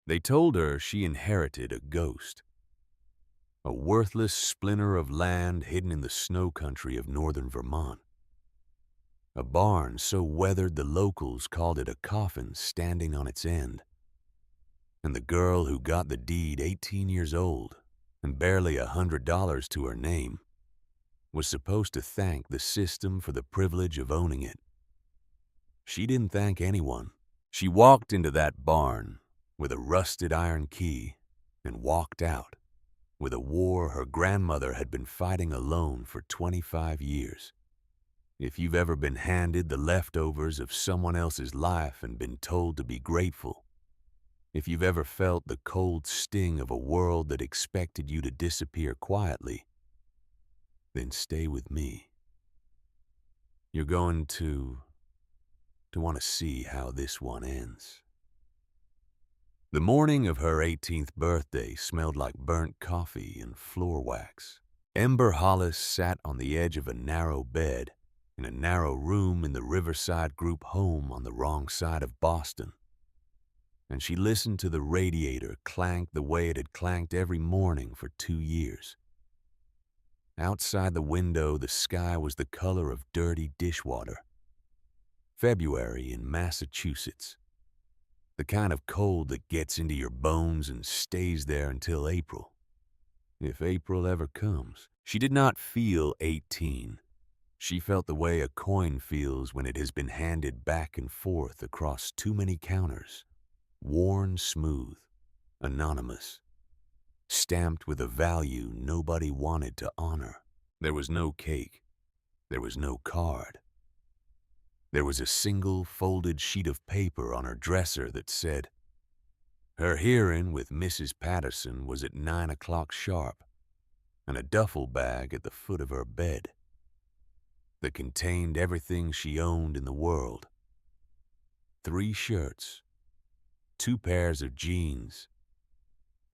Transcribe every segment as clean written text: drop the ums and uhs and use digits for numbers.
They told her she inherited a ghost, a worthless splinter of land hidden in the snow country of northern Vermont. A barn so weathered the locals called it a coffin standing on its end. And the girl who got the deed, 18 years old and barely $100 to her name, was supposed to thank the system for the privilege of owning it. She didn't thank anyone. She walked into that barn with a rusted iron key and walked out with a war her grandmother had been fighting alone for 25 years. If you've ever been handed the leftovers of someone else's life and been told to be grateful, if you've ever felt the cold sting of a world that expected you to disappear quietly, then stay with me. You're going to want to see how this one ends. The morning of her 18th birthday smelled like burnt coffee and floor wax. Ember Hollis sat on the edge of a narrow bed in a narrow room in the Riverside Group home on the wrong side of Boston. And she listened to the radiator clank the way it had clanked every morning for 2 years. Outside the window, the sky was the color of dirty dishwater. February in Massachusetts. The kind of cold that gets into your bones and stays there until April. If April ever comes. She did not feel 18. She felt the way a coin feels when it has been handed back and forth across too many counters. Worn smooth, anonymous, stamped with a value nobody wanted to honor. There was no cake. There was no card. There was a single folded sheet of paper on her dresser that said, her hearing with Mrs. Patterson was at 9 o'clock sharp, and a duffel bag at the foot of her bed that contained everything she owned in the world. 3 shirts, 2 pairs of jeans,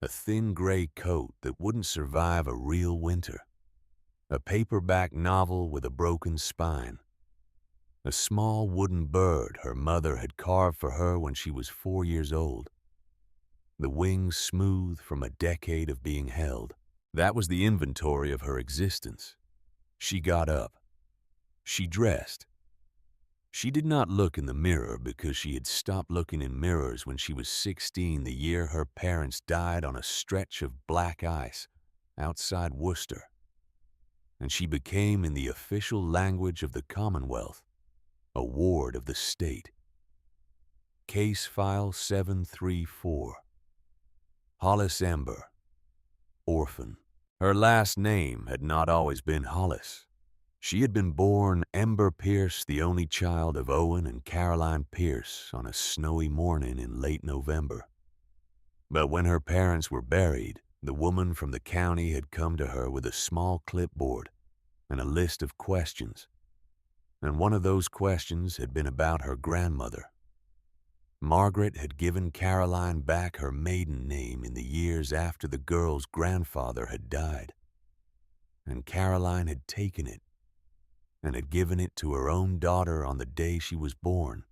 a thin gray coat that wouldn't survive a real winter, a paperback novel with a broken spine, a small wooden bird her mother had carved for her when she was 4 years old, the wings smooth from a decade of being held. That was the inventory of her existence. She got up. She dressed. She did not look in the mirror because she had stopped looking in mirrors when she was 16, the year her parents died on a stretch of black ice outside Worcester. And she became, in the official language of the Commonwealth, a ward of the state. Case File 734. Hollis Ember, orphan. Her last name had not always been Hollis. She had been born Ember Pierce, the only child of Owen and Caroline Pierce, on a snowy morning in late November. But when her parents were buried, the woman from the county had come to her with a small clipboard and a list of questions. And one of those questions had been about her grandmother. Margaret had given Caroline back her maiden name in the years after the girl's grandfather had died. And Caroline had taken it and had given it to her own daughter on the day she was born,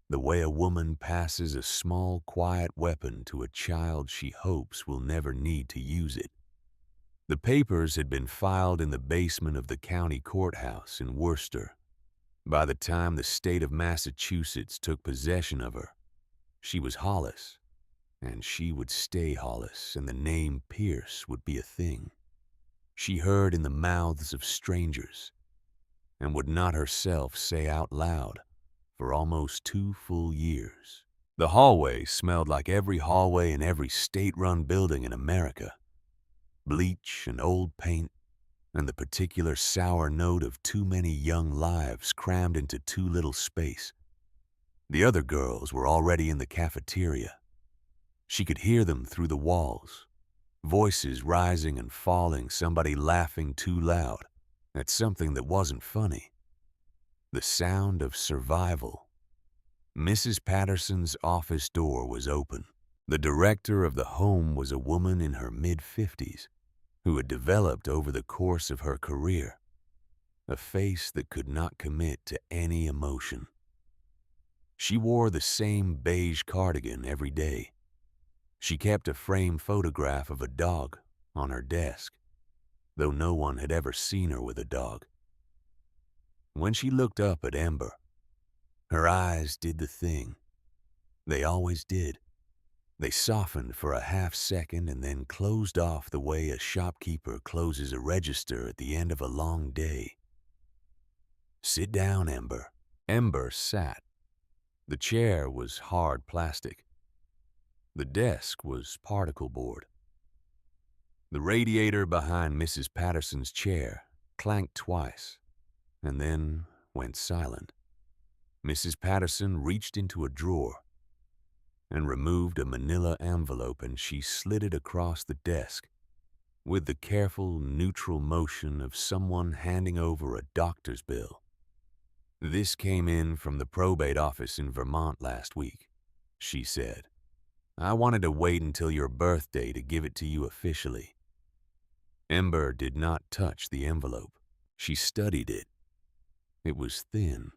the way a woman passes a small, quiet weapon to a child she hopes will never need to use it. The papers had been filed in the basement of the county courthouse in Worcester. By the time the state of Massachusetts took possession of her, she was Hollis, and she would stay Hollis, and the name Pierce would be a thing. She heard in the mouths of strangers, and would not herself say out loud for almost 2 full years. The hallway smelled like every hallway in every state-run building in America. Bleach and old paint, and the particular sour note of too many young lives crammed into too little space. The other girls were already in the cafeteria. She could hear them through the walls, voices rising and falling, somebody laughing too loud at something that wasn't funny. The sound of survival. Mrs. Patterson's office door was open. The director of the home was a woman in her mid-50s who had developed over the course of her career a face that could not commit to any emotion. She wore the same beige cardigan every day, She kept a framed photograph of a dog on her desk, though no one had ever seen her with a dog. When she looked up at Ember, her eyes did the thing. They always did. They softened for a half second and then closed off the way a shopkeeper closes a register at the end of a long day. "Sit down, Ember." Ember sat. The chair was hard plastic. The desk was particle board. The radiator behind Mrs. Patterson's chair clanked twice and then went silent. Mrs. Patterson reached into a drawer and removed a manila envelope, and she slid it across the desk with the careful, neutral motion of someone handing over a doctor's bill. "This came in from the probate office in Vermont last week," she said. "I wanted to wait until your birthday to give it to you officially." Ember did not touch the envelope. She studied it. It was thin.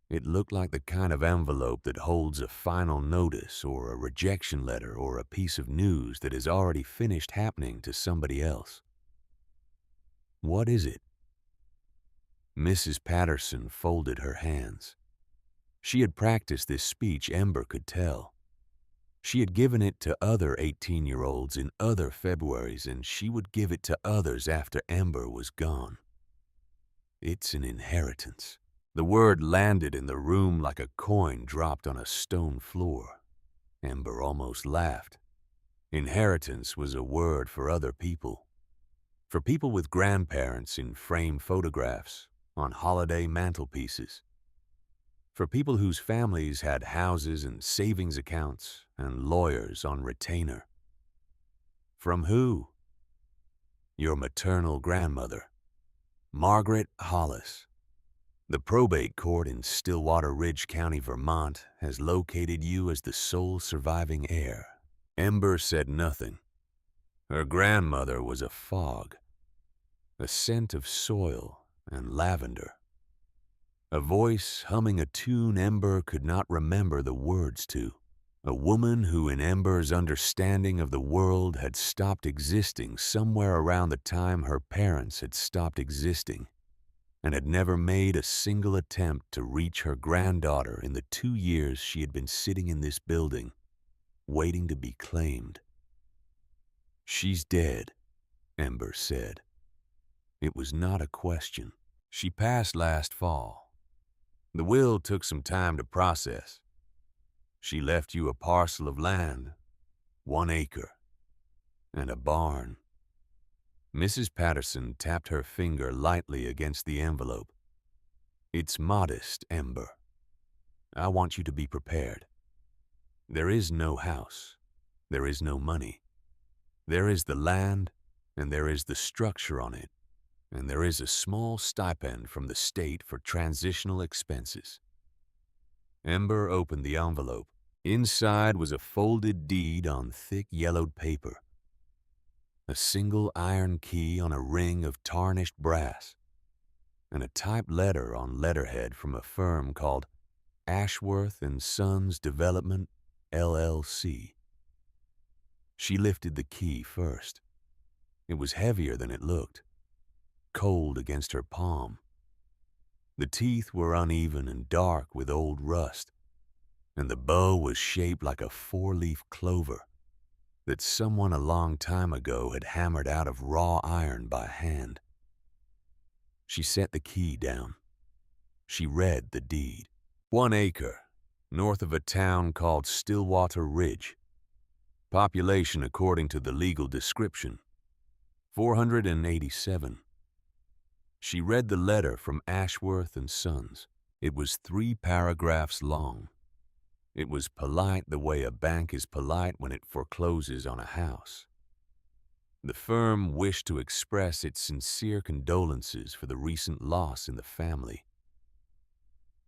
It looked like the kind of envelope that holds a final notice or a rejection letter or a piece of news that has already finished happening to somebody else. "What is it?" Mrs. Patterson folded her hands. She had practiced this speech, Ember could tell. She had given it to other 18-year-olds in other Februaries, and she would give it to others after Ember was gone. "It's an inheritance." The word landed in the room like a coin dropped on a stone floor. Ember almost laughed. Inheritance was a word for other people. For people with grandparents in framed photographs, on holiday mantelpieces. For people whose families had houses and savings accounts and lawyers on retainer. From who? Your maternal grandmother, Margaret Hollis. The probate court in Stillwater Ridge County, Vermont, has located you as the sole surviving heir. Ember said nothing. Her grandmother was a fog, a scent of soil and lavender. A voice humming a tune Ember could not remember the words to. A woman who, in Ember's understanding of the world, had stopped existing somewhere around the time her parents had stopped existing, and had never made a single attempt to reach her granddaughter in the 2 years she had been sitting in this building, waiting to be claimed. "She's dead," Ember said. It was not a question. "She passed last fall. The will took some time to process. She left you a parcel of land, 1 acre, and a barn." Mrs. Patterson tapped her finger lightly against the envelope. "It's modest, Ember. I want you to be prepared. There is no house. There is no money. There is the land, and there is the structure on it, and there is a small stipend from the state for transitional expenses." Ember opened the envelope. Inside was a folded deed on thick yellowed paper. A single iron key on a ring of tarnished brass, and a typed letter on letterhead from a firm called Ashworth and Sons Development, LLC. She lifted the key first. It was heavier than it looked, cold against her palm. The teeth were uneven and dark with old rust, and the bow was shaped like a 4-leaf clover that someone a long time ago had hammered out of raw iron by hand. She set the key down. She read the deed. 1 acre, north of a town called Stillwater Ridge. Population according to the legal description, 487. She read the letter from Ashworth and Sons. It was 3 paragraphs long. It was polite the way a bank is polite when it forecloses on a house. The firm wished to express its sincere condolences for the recent loss in the family.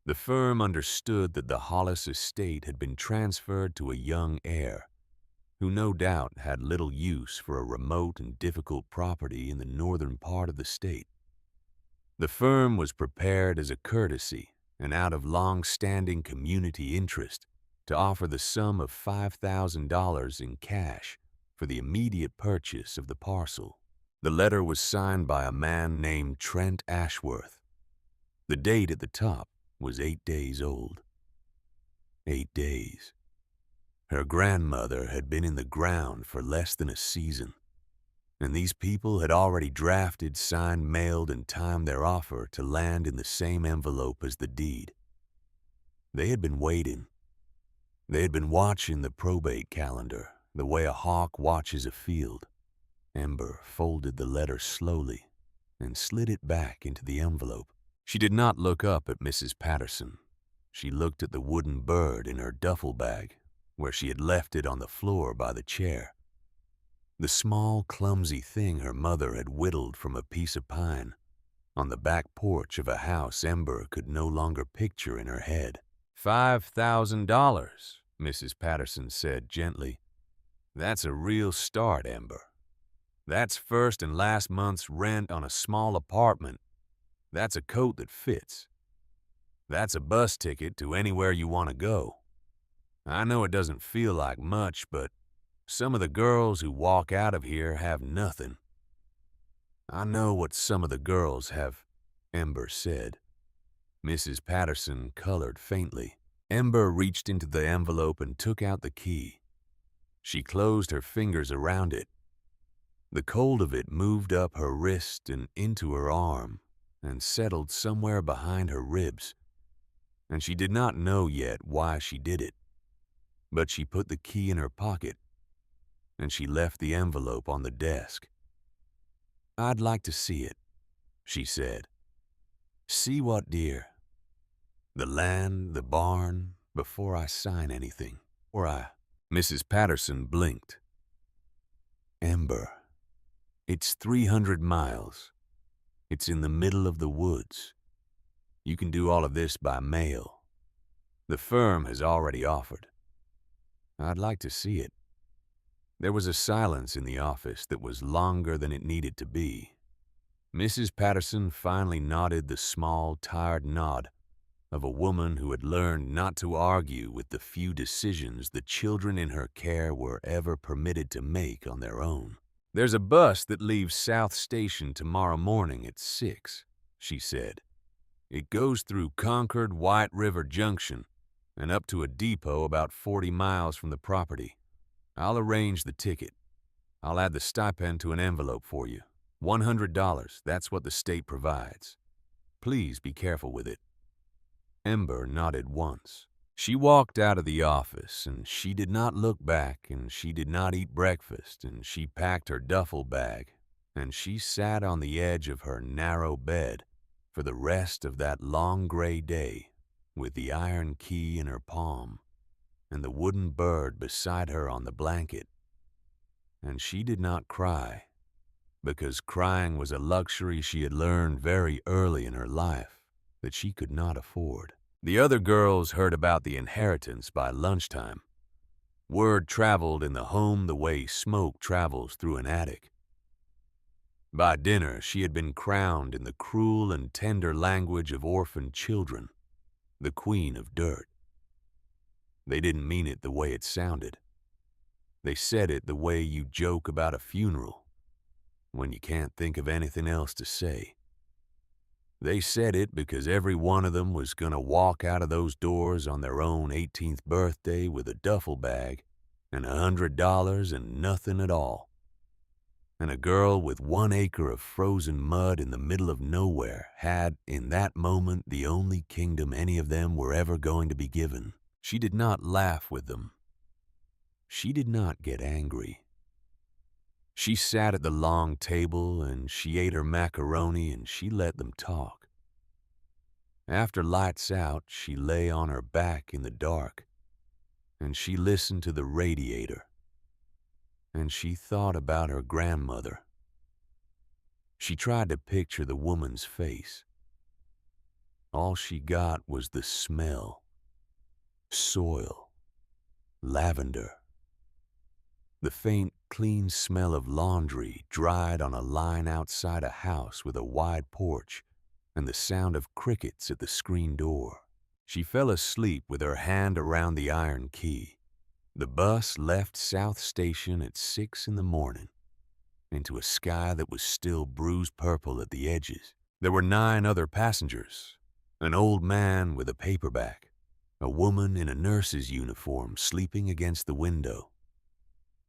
The firm understood that the Hollis estate had been transferred to a young heir, who no doubt had little use for a remote and difficult property in the northern part of the state. The firm was prepared as a courtesy and out of long-standing community interest to offer the sum of $5,000 in cash for the immediate purchase of the parcel. The letter was signed by a man named Trent Ashworth. The date at the top was 8 days old. 8 days. Her grandmother had been in the ground for less than a season, and these people had already drafted, signed, mailed, and timed their offer to land in the same envelope as the deed. They had been waiting. They had been watching the probate calendar, the way a hawk watches a field. Ember folded the letter slowly and slid it back into the envelope. She did not look up at Mrs. Patterson. She looked at the wooden bird in her duffel bag, where she had left it on the floor by the chair. The small, clumsy thing her mother had whittled from a piece of pine on the back porch of a house Ember could no longer picture in her head. $5,000, Mrs. Patterson said gently. That's a real start, Ember. That's first and last month's rent on a small apartment. That's a coat that fits. That's a bus ticket to anywhere you want to go. I know it doesn't feel like much, but some of the girls who walk out of here have nothing. I know what some of the girls have, Ember said. Mrs. Patterson colored faintly. Ember reached into the envelope and took out the key. She closed her fingers around it. The cold of it moved up her wrist and into her arm and settled somewhere behind her ribs, and she did not know yet why she did it. But she put the key in her pocket, and she left the envelope on the desk. I'd like to see it, she said. See what, dear? The land, the barn, before I sign anything. Mrs. Patterson blinked. Ember. It's 300 miles. It's in the middle of the woods. You can do all of this by mail. The firm has already offered. I'd like to see it. There was a silence in the office that was longer than it needed to be. Mrs. Patterson finally nodded the small, tired nod of a woman who had learned not to argue with the few decisions the children in her care were ever permitted to make on their own. There's a bus that leaves South Station tomorrow morning at 6, she said. It goes through Concord White River Junction and up to a depot about 40 miles from the property. I'll arrange the ticket. I'll add the stipend to an envelope for you. $100, that's what the state provides. Please be careful with it. Ember nodded once. She walked out of the office, and she did not look back, and she did not eat breakfast, and she packed her duffel bag, and she sat on the edge of her narrow bed for the rest of that long gray day with the iron key in her palm and the wooden bird beside her on the blanket. And she did not cry, because crying was a luxury she had learned very early in her life that she could not afford. The other girls heard about the inheritance by lunchtime. Word traveled in the home the way smoke travels through an attic. By dinner, she had been crowned in the cruel and tender language of orphaned children, the queen of dirt. They didn't mean it the way it sounded. They said it the way you joke about a funeral, when you can't think of anything else to say. They said it because every one of them was going to walk out of those doors on their own 18th birthday with a duffel bag and $100 and nothing at all. And a girl with 1 acre of frozen mud in the middle of nowhere had, in that moment, the only kingdom any of them were ever going to be given. She did not laugh with them. She did not get angry. She sat at the long table and she ate her macaroni and she let them talk. After lights out, she lay on her back in the dark and she listened to the radiator and she thought about her grandmother. She tried to picture the woman's face. All she got was the smell. Soil. Lavender. The faint, clean smell of laundry dried on a line outside a house with a wide porch and the sound of crickets at the screen door. She fell asleep with her hand around the iron key. The bus left South Station at 6 in the morning, into a sky that was still bruised purple at the edges. There were 9 other passengers, an old man with a paperback, a woman in a nurse's uniform sleeping against the window,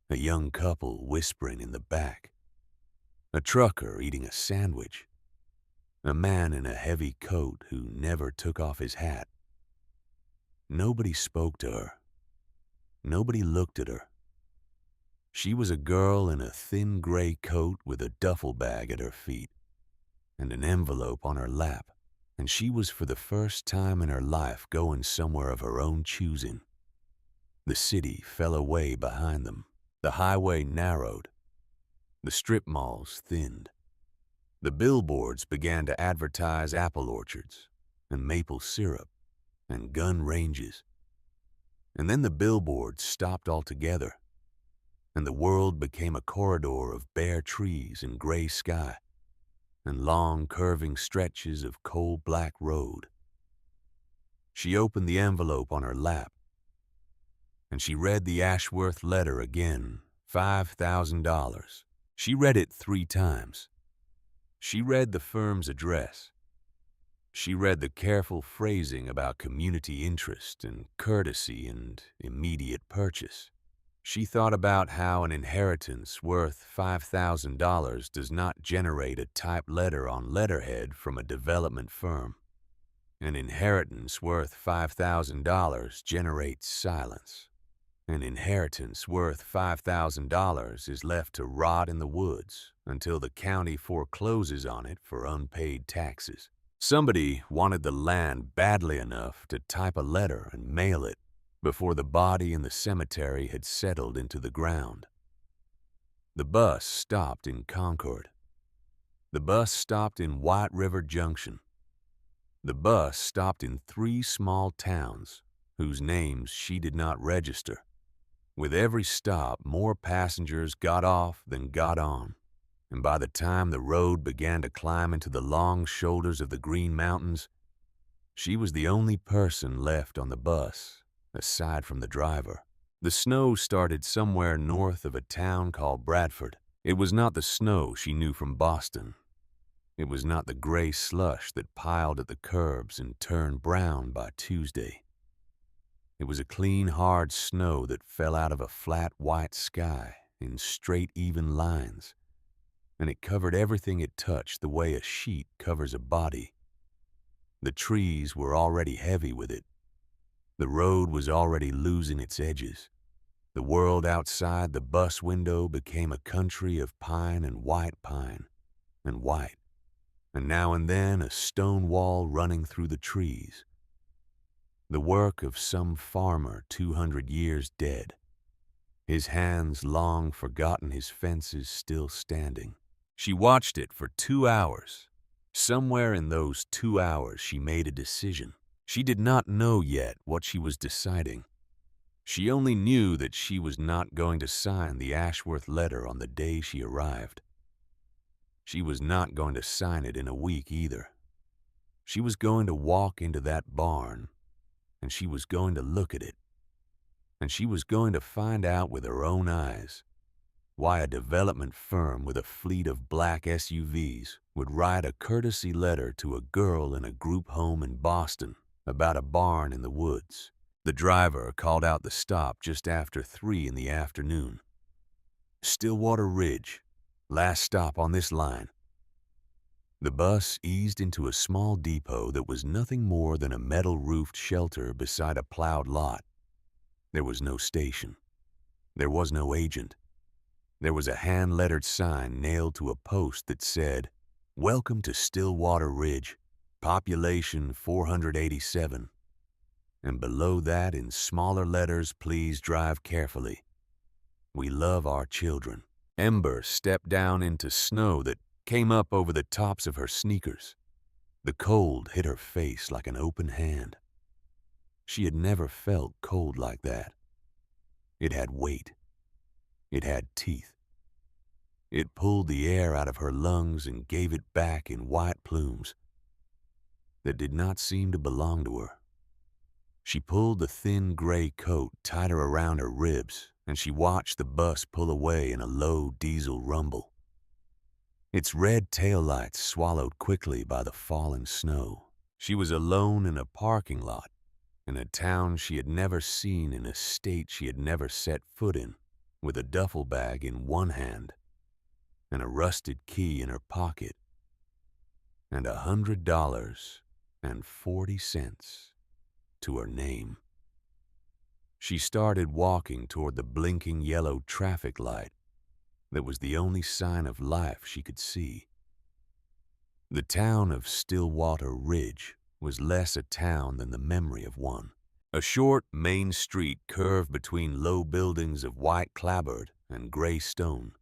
a young couple whispering in the back, a trucker eating a sandwich, a man in a heavy coat who never took off his hat. Nobody spoke to her. Nobody looked at her. She was a girl in a thin gray coat with a duffel bag at her feet and an envelope on her lap, and she was for the first time in her life going somewhere of her own choosing. The city fell away behind them. The highway narrowed. The strip malls thinned. The billboards began to advertise apple orchards and maple syrup and gun ranges. And then the billboards stopped altogether, and the world became a corridor of bare trees and gray sky and long curving stretches of coal-black road. She opened the envelope on her lap, and she read the Ashworth letter again, $5,000. She read it 3 times. She read the firm's address. She read the careful phrasing about community interest and courtesy and immediate purchase. She thought about how an inheritance worth $5,000 does not generate a typed letter on letterhead from a development firm. An inheritance worth $5,000 generates silence. An inheritance worth $5,000 is left to rot in the woods until the county forecloses on it for unpaid taxes. Somebody wanted the land badly enough to type a letter and mail it before the body in the cemetery had settled into the ground. The bus stopped in Concord. The bus stopped in White River Junction. The bus stopped in 3 small towns whose names she did not register. With every stop, more passengers got off than got on, and by the time the road began to climb into the long shoulders of the Green Mountains, she was the only person left on the bus, aside from the driver. The snow started somewhere north of a town called Bradford. It was not the snow she knew from Boston. It was not the gray slush that piled at the curbs and turned brown by Tuesday. It was a clean, hard snow that fell out of a flat, white sky in straight, even lines, and it covered everything it touched the way a sheet covers a body. The trees were already heavy with it. The road was already losing its edges. The world outside the bus window became a country of pine and white, and now and then a stone wall running through the trees. The work of some farmer 200 years dead, his hands long forgotten, his fences still standing. She watched it for 2 hours. Somewhere in those 2 hours she made a decision. She did not know yet what she was deciding. She only knew that she was not going to sign the Ashworth letter on the day she arrived. She was not going to sign it in a week either. She was going to walk into that barn, and she was going to look at it, and she was going to find out with her own eyes why a development firm with a fleet of black SUVs would write a courtesy letter to a girl in a group home in Boston about a barn in the woods. The driver called out the stop just after 3 in the afternoon. Stillwater Ridge, last stop on this line. The bus eased into a small depot that was nothing more than a metal-roofed shelter beside a plowed lot. There was no station. There was no agent. There was a hand-lettered sign nailed to a post that said, "Welcome to Stillwater Ridge, population 487. And below that, in smaller letters, "Please drive carefully. We love our children." Ember stepped down into snow that came up over the tops of her sneakers. The cold hit her face like an open hand. She had never felt cold like that. It had weight. It had teeth. It pulled the air out of her lungs and gave it back in white plumes that did not seem to belong to her. She pulled the thin gray coat tighter around her ribs, and she watched the bus pull away in a low diesel rumble. Its red taillights swallowed quickly by the falling snow. She was alone in a parking lot, in a town she had never seen, in a state she had never set foot in, with a duffel bag in one hand and a rusted key in her pocket, and $100.40 to her name. She started walking toward the blinking yellow traffic light that was the only sign of life she could see. The town of Stillwater Ridge was less a town than the memory of one. A short main street curved between low buildings of white clapboard and gray stone.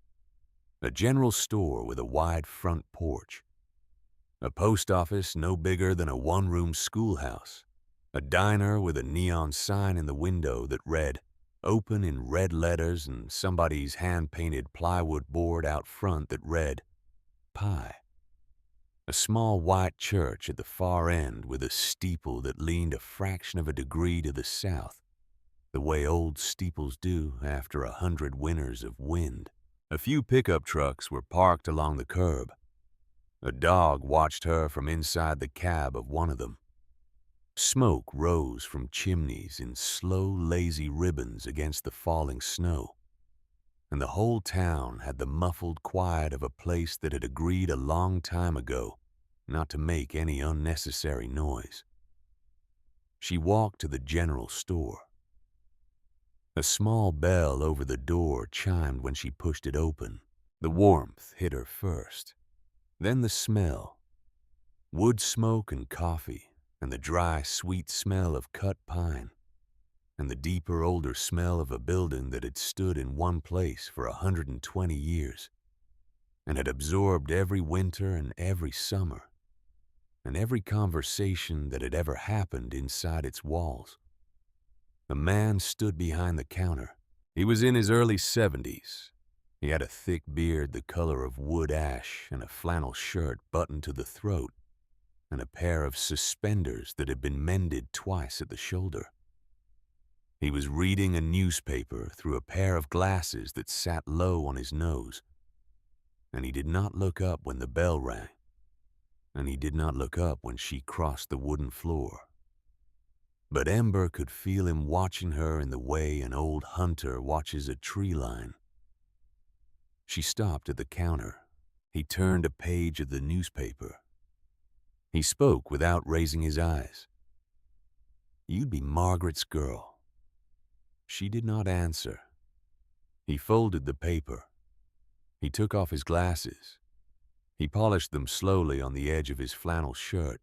A general store with a wide front porch. A post office no bigger than a one-room schoolhouse. A diner with a neon sign in the window that read, "Open," in red letters, and somebody's hand-painted plywood board out front that read, "Pie." A small white church at the far end with a steeple that leaned a fraction of a degree to the south, the way old steeples do after 100 winters of wind. A few pickup trucks were parked along the curb. A dog watched her from inside the cab of one of them. Smoke rose from chimneys in slow, lazy ribbons against the falling snow, and the whole town had the muffled quiet of a place that had agreed a long time ago not to make any unnecessary noise. She walked to the general store. A small bell over the door chimed when she pushed it open. The warmth hit her first, then the smell. Wood smoke and coffee, and the dry, sweet smell of cut pine, and the deeper, older smell of a building that had stood in one place for 120 years, and had absorbed every winter and every summer, and every conversation that had ever happened inside its walls. A man stood behind the counter. He was in his early 70s. He had a thick beard the color of wood ash and a flannel shirt buttoned to the throat, and a pair of suspenders that had been mended twice at the shoulder. He was reading a newspaper through a pair of glasses that sat low on his nose, and he did not look up when the bell rang, and he did not look up when she crossed the wooden floor. But Ember could feel him watching her in the way an old hunter watches a tree line. She stopped at the counter. He turned a page of the newspaper. He spoke without raising his eyes. "You'd be Margaret's girl." She did not answer. He folded the paper. He took off his glasses. He polished them slowly on the edge of his flannel shirt,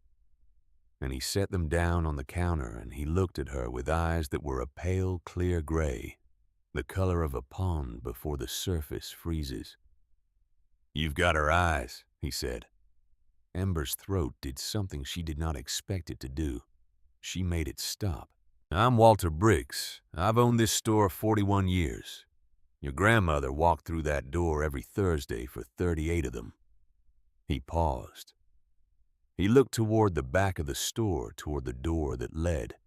and he set them down on the counter, and he looked at her with eyes that were a pale, clear gray, the color of a pond before the surface freezes. "You've got her eyes," he said. Ember's throat did something she did not expect it to do. She made it stop. "I'm Walter Briggs. I've owned this store 41 years. Your grandmother walked through that door every Thursday for 38 of them." He paused. He looked toward the back of the store, toward the door that led.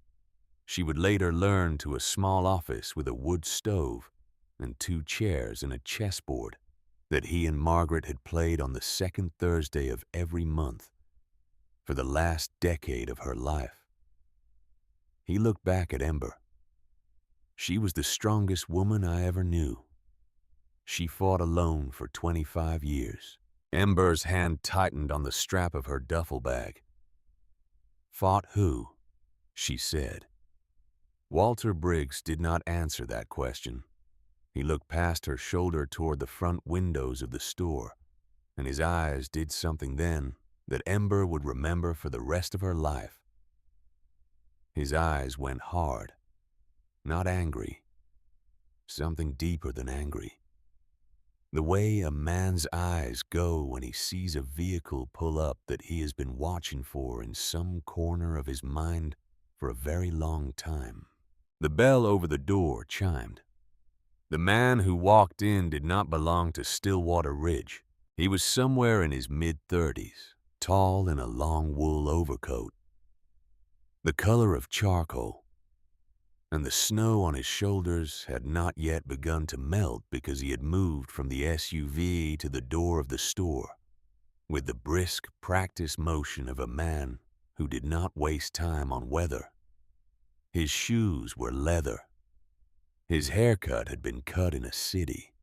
She would later learn to a small office with a wood stove and 2 chairs and a chessboard that he and Margaret had played on the second Thursday of every month for the last decade of her life. He looked back at Ember. She was the strongest woman I ever knew. She fought alone for 25 years. Ember's hand tightened on the strap of her duffel bag. "Fought who?" she said. Walter Briggs did not answer that question. He looked past her shoulder toward the front windows of the store, and his eyes did something then that Ember would remember for the rest of her life. His eyes went hard, not angry, something deeper than angry. The way a man's eyes go when he sees a vehicle pull up that he has been watching for in some corner of his mind for a very long time. The bell over the door chimed. The man who walked in did not belong to Stillwater Ridge. He was somewhere in his mid-30s, tall in a long wool overcoat, the color of charcoal, and the snow on his shoulders had not yet begun to melt because he had moved from the SUV to the door of the store with the brisk, practiced motion of a man who did not waste time on weather. His shoes were leather. His haircut had been cut in a city.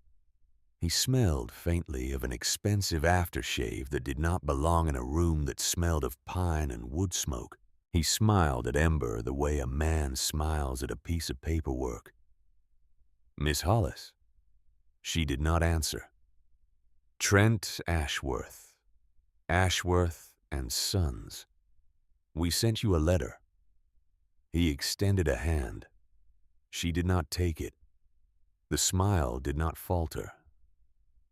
He smelled faintly of an expensive aftershave that did not belong in a room that smelled of pine and wood smoke. He smiled at Ember the way a man smiles at a piece of paperwork. "Miss Hollis." She did not answer. "Trent Ashworth. Ashworth and Sons. We sent you a letter." He extended a hand. She did not take it. The smile did not falter.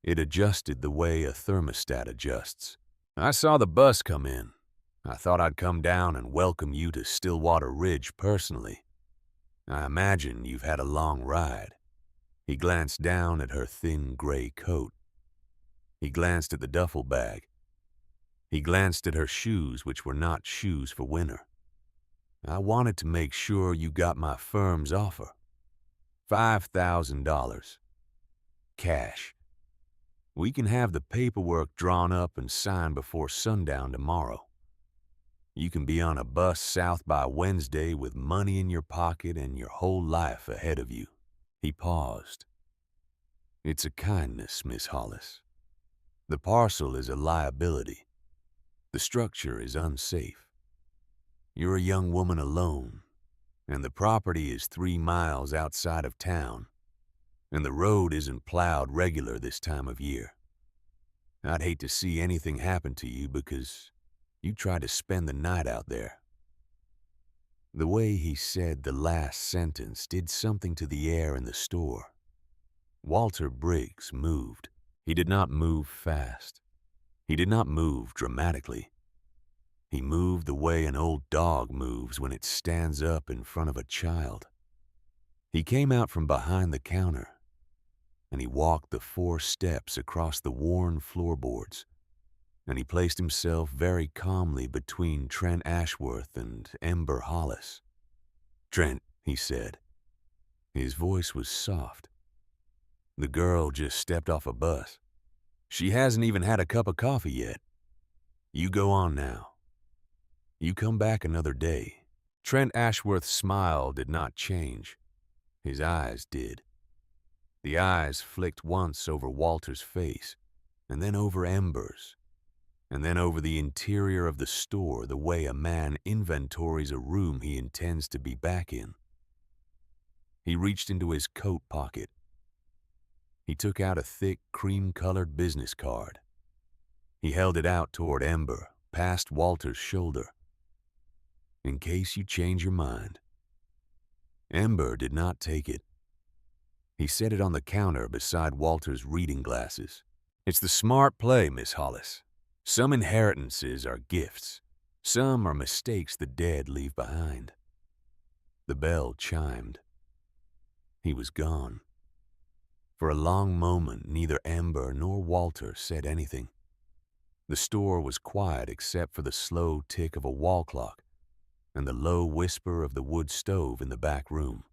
It adjusted the way a thermostat adjusts. "I saw the bus come in. I thought I'd come down and welcome you to Stillwater Ridge personally. I imagine you've had a long ride." He glanced down at her thin gray coat. He glanced at the duffel bag. He glanced at her shoes, which were not shoes for winter. "I wanted to make sure you got my firm's offer. $5,000. Cash. We can have the paperwork drawn up and signed before sundown tomorrow. You can be on a bus south by Wednesday with money in your pocket and your whole life ahead of you." He paused. "It's a kindness, Miss Hollis. The parcel is a liability. The structure is unsafe. You're a young woman alone, and the property is 3 miles outside of town, and the road isn't plowed regular this time of year. I'd hate to see anything happen to you because you tried to spend the night out there." The way he said the last sentence did something to the air in the store. Walter Briggs moved. He did not move fast. He did not move dramatically. He moved the way an old dog moves when it stands up in front of a child. He came out from behind the counter, and he walked the 4 steps across the worn floorboards, and he placed himself very calmly between Trent Ashworth and Ember Hollis. "Trent," he said. His voice was soft. "The girl just stepped off a bus. She hasn't even had a cup of coffee yet. You go on now. You come back another day." Trent Ashworth's smile did not change. His eyes did. The eyes flicked once over Walter's face, and then over Ember's, and then over the interior of the store the way a man inventories a room he intends to be back in. He reached into his coat pocket. He took out a thick, cream-colored business card. He held it out toward Ember, past Walter's shoulder. "In case you change your mind." Ember did not take it. He set it on the counter beside Walter's reading glasses. "It's the smart play, Miss Hollis. Some inheritances are gifts. Some are mistakes the dead leave behind." The bell chimed. He was gone. For a long moment, neither Ember nor Walter said anything. The store was quiet except for the slow tick of a wall clock and the low whisper of the wood stove in the back room.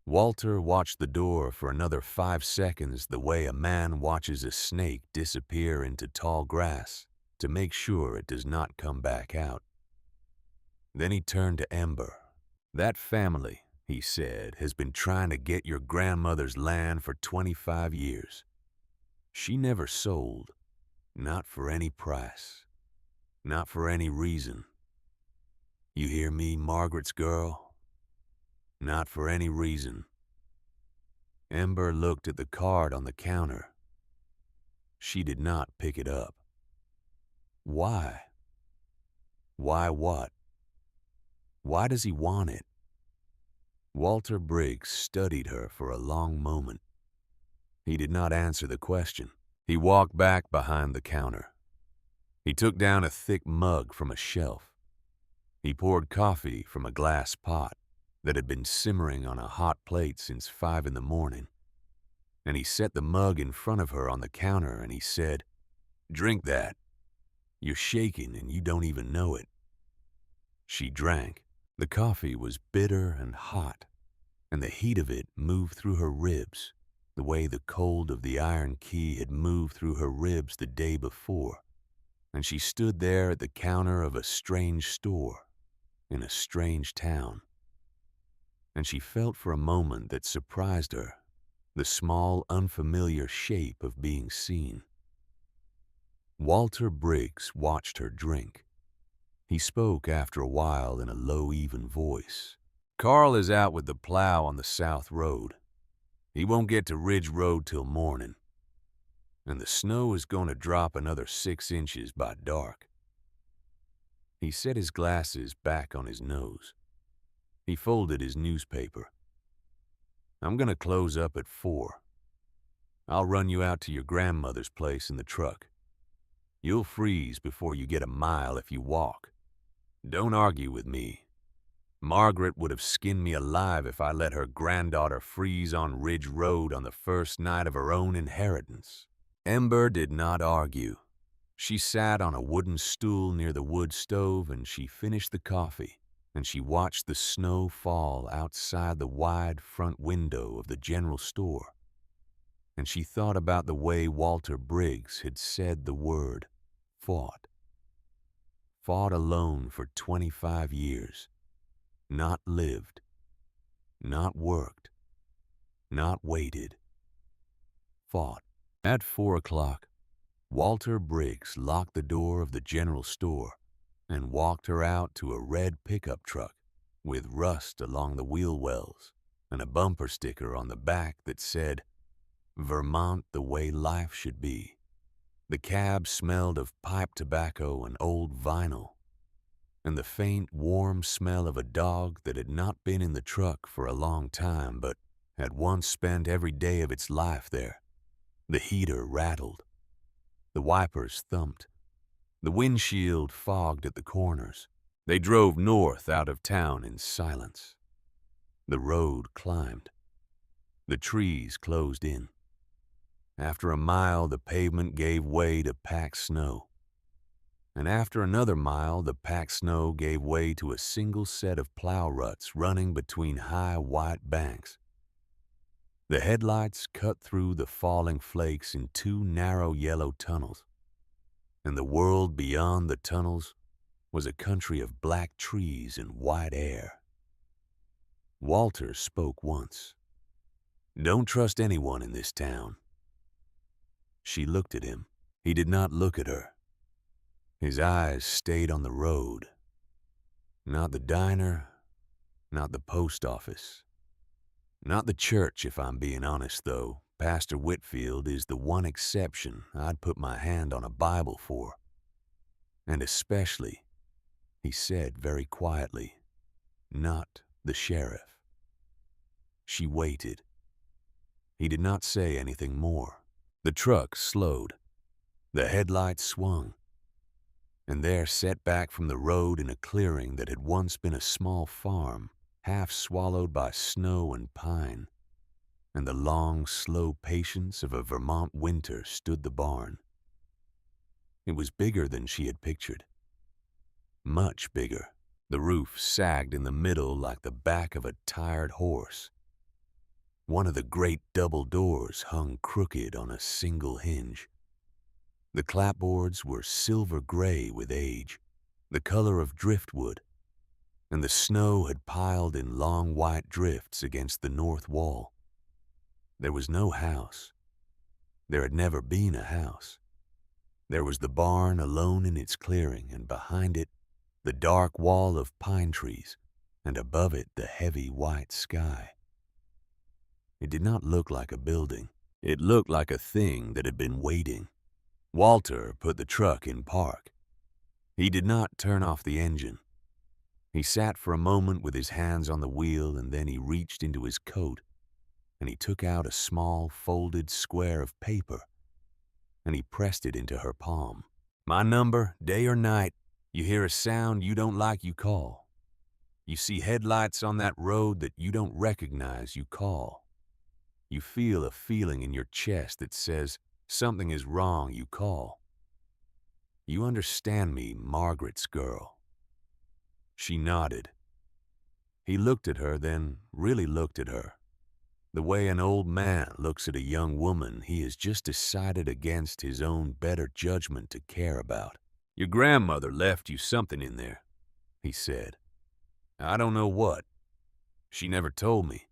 Walter watched the door for another 5 seconds the way a man watches a snake disappear into tall grass to make sure it does not come back out. Then he turned to Ember. "That family," he said, "has been trying to get your grandmother's land for 25 years. She never sold, not for any price, not for any reason. You hear me, Margaret's girl? Not for any reason." Ember looked at the card on the counter. She did not pick it up. Why? Why what? Why does he want it? Walter Briggs studied her for a long moment. He did not answer the question. He walked back behind the counter. He took down a thick mug from a shelf. He poured coffee from a glass pot that had been simmering on a hot plate since 5 in the morning, and he set the mug in front of her on the counter and he said, "Drink that. You're shaking and you don't even know it." She drank. The coffee was bitter and hot. and the heat of it moved through her ribs, the way the cold of the iron key had moved through her ribs the day before, and she stood there at the counter of a strange store in a strange town. And she felt for a moment that surprised her, the small, unfamiliar shape of being seen. Walter Briggs watched her drink. He spoke after a while in a low, even voice. "Carl is out with the plow on the South Road. He won't get to Ridge Road till morning. And the snow is going to drop another 6 inches by dark." He set his glasses back on his nose. He folded his newspaper. "I'm going to close up at 4. I'll run you out to your grandmother's place in the truck. You'll freeze before you get a mile if you walk. Don't argue with me. Margaret would have skinned me alive if I let her granddaughter freeze on Ridge Road on the first night of her own inheritance." Ember did not argue. She sat on a wooden stool near the wood stove, and she finished the coffee, and she watched the snow fall outside the wide front window of the general store. And she thought about the way Walter Briggs had said the word fought. Fought alone for 25 years. Not lived. Not worked. Not waited. Fought. At 4 o'clock, Walter Briggs locked the door of the general store and walked her out to a red pickup truck with rust along the wheel wells and a bumper sticker on the back that said, "Vermont the way life should be." The cab smelled of pipe tobacco and old vinyl, and the faint, warm smell of a dog that had not been in the truck for a long time but had once spent every day of its life there. The heater rattled. The wipers thumped. The windshield fogged at the corners. They drove north out of town in silence. The road climbed. The trees closed in. After a mile, the pavement gave way to packed snow. And after another mile, the packed snow gave way to a single set of plow ruts running between high white banks. The headlights cut through the falling flakes in 2 narrow yellow tunnels, and the world beyond the tunnels was a country of black trees and white air. Walter spoke once. "Don't trust anyone in this town." She looked at him. He did not look at her. His eyes stayed on the road. Not the diner, not the post office. Not the church, if I'm being honest, though. Pastor Whitfield is the one exception I'd put my hand on a Bible for. And especially, he said very quietly, not the sheriff. She waited. He did not say anything more. The truck slowed. The headlights swung. And there, set back from the road in a clearing that had once been a small farm, half swallowed by snow and pine, and the long, slow patience of a Vermont winter, stood the barn. It was bigger than she had pictured. Much bigger. The roof sagged in the middle like the back of a tired horse. One of the great double doors hung crooked on a single hinge. The clapboards were silver gray with age, the color of driftwood, and the snow had piled in long white drifts against the north wall. There was no house. There had never been a house. There was the barn alone in its clearing, and behind it, the dark wall of pine trees, and above it, the heavy white sky. It did not look like a building. It looked like a thing that had been waiting. Walter put the truck in park. He did not turn off the engine. He sat for a moment with his hands on the wheel, and then he reached into his coat, and he took out a small folded square of paper, and he pressed it into her palm. "My number, day or night. You hear a sound you don't like, you call. You see headlights on that road that you don't recognize, you call. You feel a feeling in your chest that says something is wrong, you call. You understand me, Margaret's girl." She nodded. He looked at her, then really looked at her. The way an old man looks at a young woman he has just decided against his own better judgment to care about. "Your grandmother left you something in there," he said. "I don't know what. She never told me.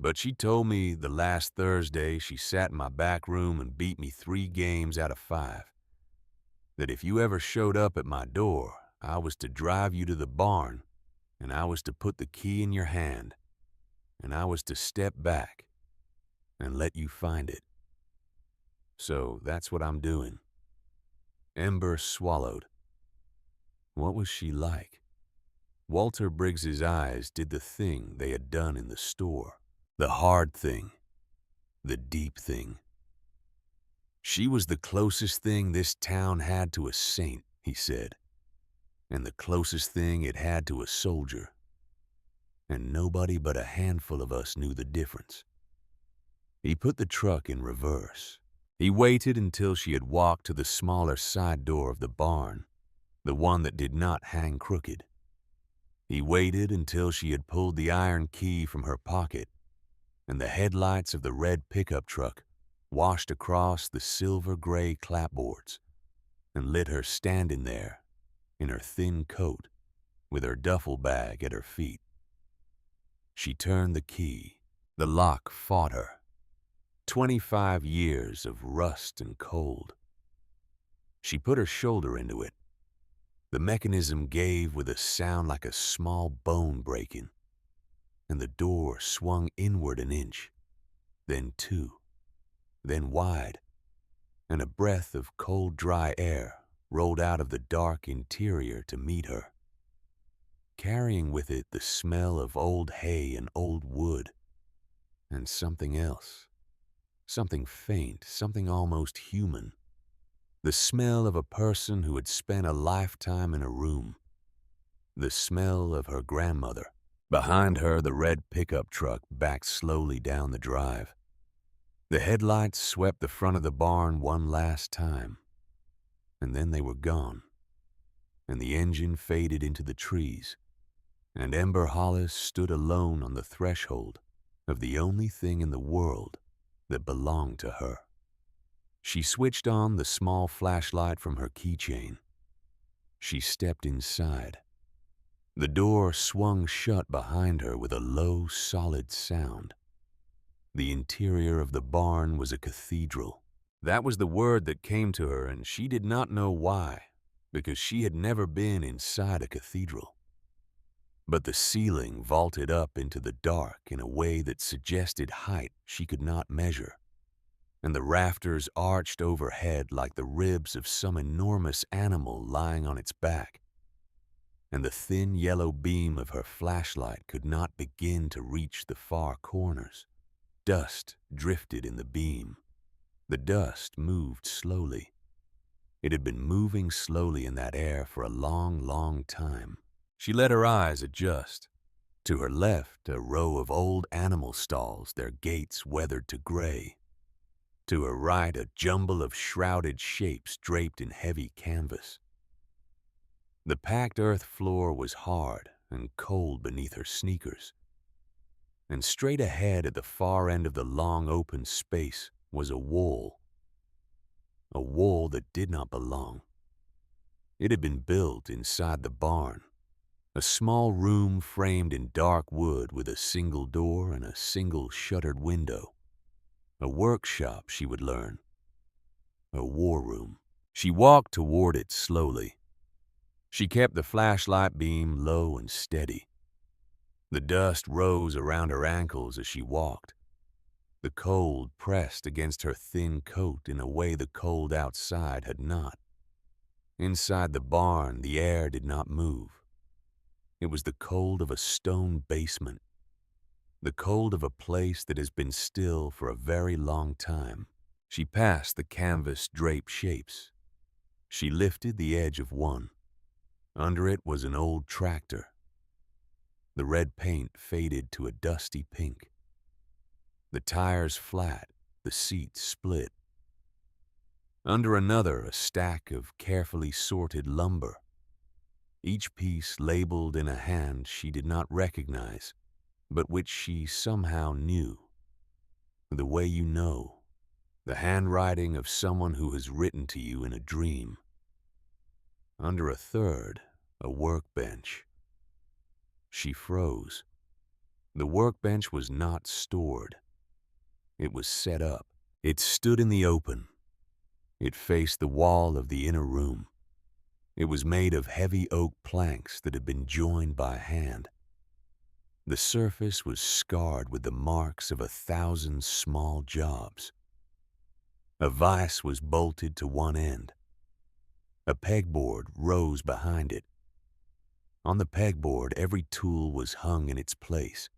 But she told me the last Thursday she sat in my back room and beat me 3 games out of 5. That if you ever showed up at my door, I was to drive you to the barn, and I was to put the key in your hand, and I was to step back and let you find it. So that's what I'm doing." Ember swallowed. What was she like? Walter Briggs's eyes did the thing they had done in the store. The hard thing. The deep thing. She was the closest thing this town had to a saint, he said, and the closest thing it had to a soldier. And nobody but a handful of us knew the difference. He put the truck in reverse. He waited until she had walked to the smaller side door of the barn, the one that did not hang crooked. He waited until she had pulled the iron key from her pocket, and the headlights of the red pickup truck washed across the silver-gray clapboards and lit her standing there in her thin coat with her duffel bag at her feet. She turned the key. The lock fought her. 25 years of rust and cold. She put her shoulder into it. The mechanism gave with a sound like a small bone breaking, and the door swung inward an inch, then 2, then wide, and a breath of cold, dry air rolled out of the dark interior to meet her, carrying with it the smell of old hay and old wood, and something else, something faint, something almost human, the smell of a person who had spent a lifetime in a room, the smell of her grandmother. Behind her, the red pickup truck backed slowly down the drive. The headlights swept the front of the barn one last time, and then they were gone, and the engine faded into the trees, and Ember Hollis stood alone on the threshold of the only thing in the world that belonged to her. She switched on the small flashlight from her keychain. She stepped inside. The door swung shut behind her with a low, solid sound. The interior of the barn was a cathedral. That was the word that came to her, and she did not know why, because she had never been inside a cathedral. But the ceiling vaulted up into the dark in a way that suggested height she could not measure, and the rafters arched overhead like the ribs of some enormous animal lying on its back, and the thin yellow beam of her flashlight could not begin to reach the far corners. Dust drifted in the beam. The dust moved slowly. It had been moving slowly in that air for a long, long time. She let her eyes adjust. To her left, a row of old animal stalls, their gates weathered to gray. To her right, a jumble of shrouded shapes draped in heavy canvas. The packed earth floor was hard and cold beneath her sneakers. And straight ahead at the far end of the long open space was a wall that did not belong. It had been built inside the barn, a small room framed in dark wood with a single door and a single shuttered window. A workshop, she would learn. A war room. She walked toward it slowly. She kept the flashlight beam low and steady. The dust rose around her ankles as she walked. The cold pressed against her thin coat in a way the cold outside had not. Inside the barn, the air did not move. It was the cold of a stone basement, the cold of a place that has been still for a very long time. She passed the canvas-draped shapes. She lifted the edge of one. Under it was an old tractor. The red paint faded to a dusty pink. The tires flat, the seats split. Under another, a stack of carefully sorted lumber. each piece labeled in a hand she did not recognize, but which she somehow knew. The way you know, the handwriting of someone who has written to you in a dream. Under a third, a workbench. She froze. The workbench was not stored. It was set up. It stood in the open. It faced the wall of the inner room. It was made of heavy oak planks that had been joined by hand. The surface was scarred with the marks of 1,000 small jobs. A vise was bolted to one end. A pegboard rose behind it. On the pegboard, every tool was hung in its place.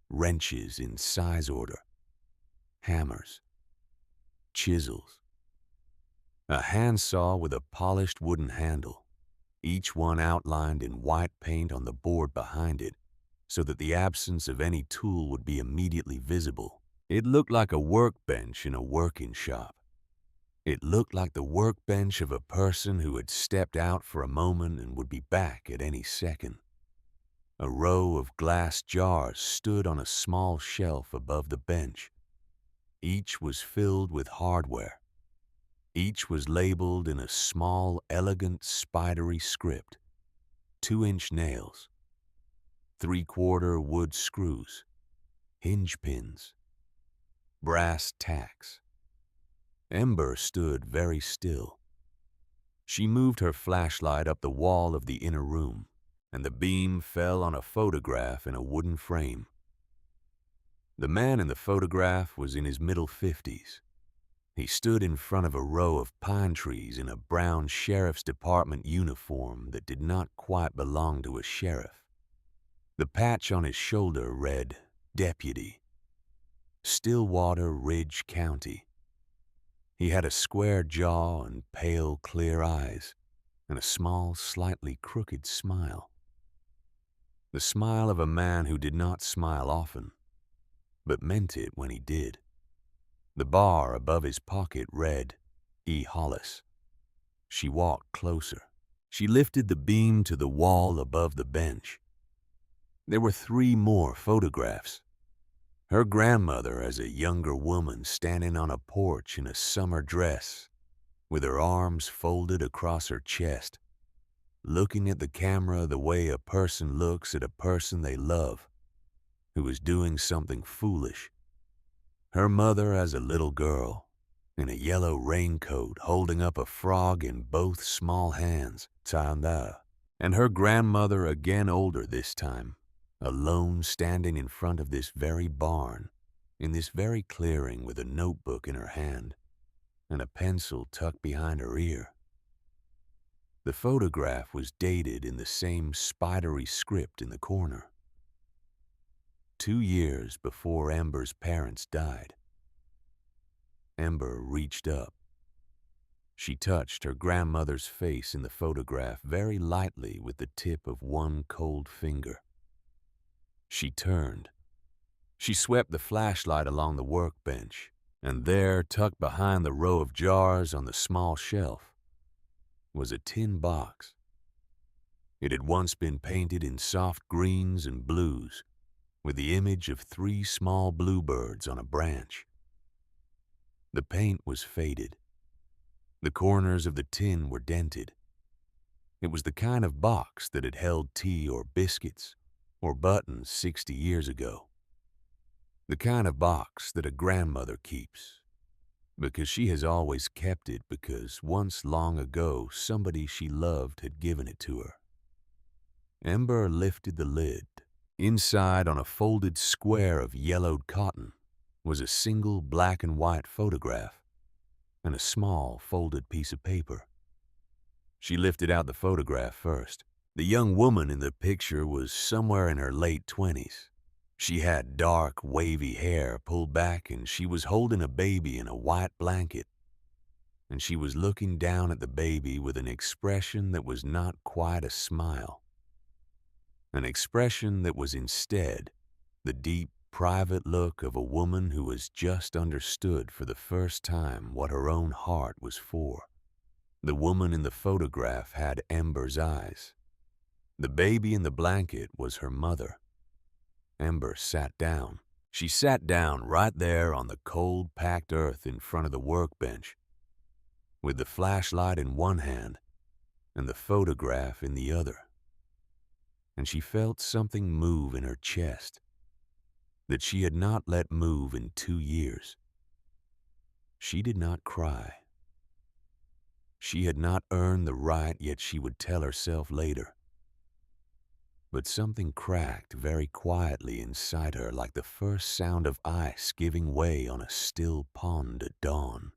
Wrenches in size order, hammers, chisels, a handsaw with a polished wooden handle, each one outlined in white paint on the board behind it, so that the absence of any tool would be immediately visible. It looked like a workbench in a working shop. It looked like the workbench of a person who had stepped out for a moment and would be back at any second. A row of glass jars stood on a small shelf above the bench. Each was filled with hardware. Each was labeled in a small, elegant, spidery script. 2-inch nails, 3/4 wood screws, hinge pins, brass tacks. Ember stood very still. She moved her flashlight up the wall of the inner room, and the beam fell on a photograph in a wooden frame. The man in the photograph was in his middle 50s. He stood in front of a row of pine trees in a brown sheriff's department uniform that did not quite belong to a sheriff. The patch on his shoulder read, Deputy, Stillwater Ridge County. He had a square jaw and pale, clear eyes, and a small, slightly crooked smile. The smile of a man who did not smile often, but meant it when he did. The bar above his pocket read, E. Hollis. She walked closer. She lifted the beam to the wall above the bench. There were 3 more photographs. Her grandmother as a younger woman standing on a porch in a summer dress, with her arms folded across her chest, looking at the camera the way a person looks at a person they love, who is doing something foolish. Her mother as a little girl, in a yellow raincoat holding up a frog in both small hands, Tanda, and her grandmother again older this time, alone standing in front of this very barn, in this very clearing with a notebook in her hand and a pencil tucked behind her ear. The photograph was dated in the same spidery script in the corner. 2 years before Ember's parents died. Ember reached up. She touched her grandmother's face in the photograph very lightly with the tip of one cold finger. She turned. She swept the flashlight along the workbench, and there, tucked behind the row of jars on the small shelf, was a tin box. It had once been painted in soft greens and blues, with the image of 3 small bluebirds on a branch. The paint was faded. The corners of the tin were dented. It was the kind of box that had held tea or biscuits or buttons 60 years ago. The kind of box that a grandmother keeps, because she has always kept it because once long ago somebody she loved had given it to her. Ember lifted the lid. Inside, on a folded square of yellowed cotton, was a single black and white photograph and a small folded piece of paper. She lifted out the photograph first. The young woman in the picture was somewhere in her late 20s. She had dark, wavy hair pulled back, and she was holding a baby in a white blanket. And she was looking down at the baby with an expression that was not quite a smile. An expression that was instead the deep, private look of a woman who has just understood for the first time what her own heart was for. The woman in the photograph had Ember's eyes. The baby in the blanket was her mother. Ember sat down. She sat down right there on the cold, packed earth in front of the workbench, with the flashlight in one hand and the photograph in the other. And she felt something move in her chest that she had not let move in 2 years. She did not cry. She had not earned the right, yet she would tell herself later. But something cracked very quietly inside her, like the first sound of ice giving way on a still pond at dawn.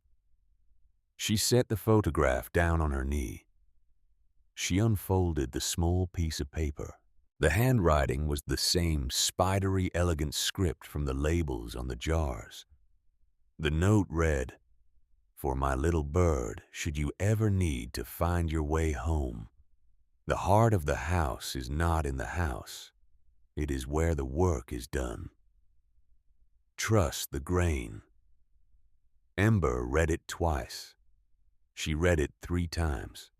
She set the photograph down on her knee. She unfolded the small piece of paper. The handwriting was the same spidery, elegant script from the labels on the jars. The note read, "For my little bird, should you ever need to find your way home, the heart of the house is not in the house. It is where the work is done. Trust the grain." Ember read it twice. She read it 3 times.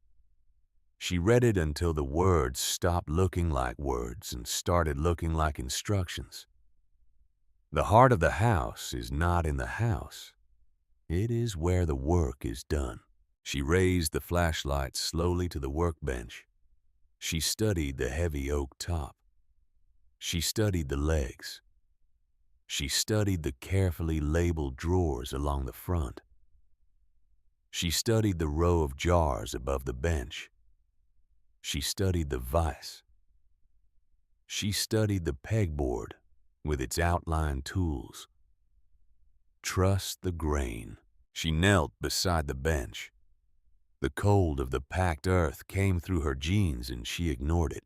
She read it until the words stopped looking like words and started looking like instructions. The heart of the house is not in the house. It is where the work is done. She raised the flashlight slowly to the workbench. She studied the heavy oak top. She studied the legs. She studied the carefully labeled drawers along the front. She studied the row of jars above the bench. She studied the vise. She studied the pegboard with its outline tools. Trust the grain. She knelt beside the bench. The cold of the packed earth came through her jeans and she ignored it.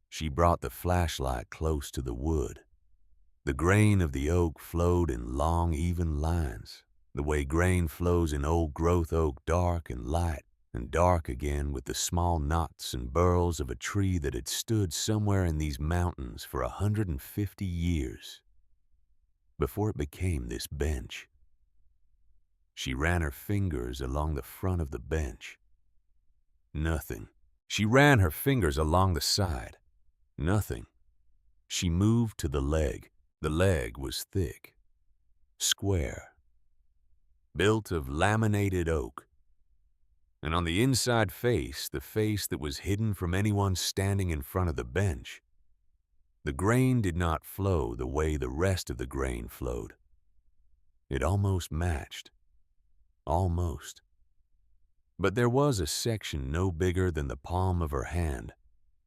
She brought the flashlight close to the wood. The grain of the oak flowed in long, even lines, the way grain flows in old-growth oak, dark and light, and dark again with the small knots and burls of a tree that had stood somewhere in these mountains for 150 years before it became this bench. She ran her fingers along the front of the bench. Nothing. She ran her fingers along the side. Nothing. She moved to the leg. The leg was thick, square, built of laminated oak. And on the inside face, the face that was hidden from anyone standing in front of the bench, the grain did not flow the way the rest of the grain flowed. It almost matched. Almost. But there was a section no bigger than the palm of her hand,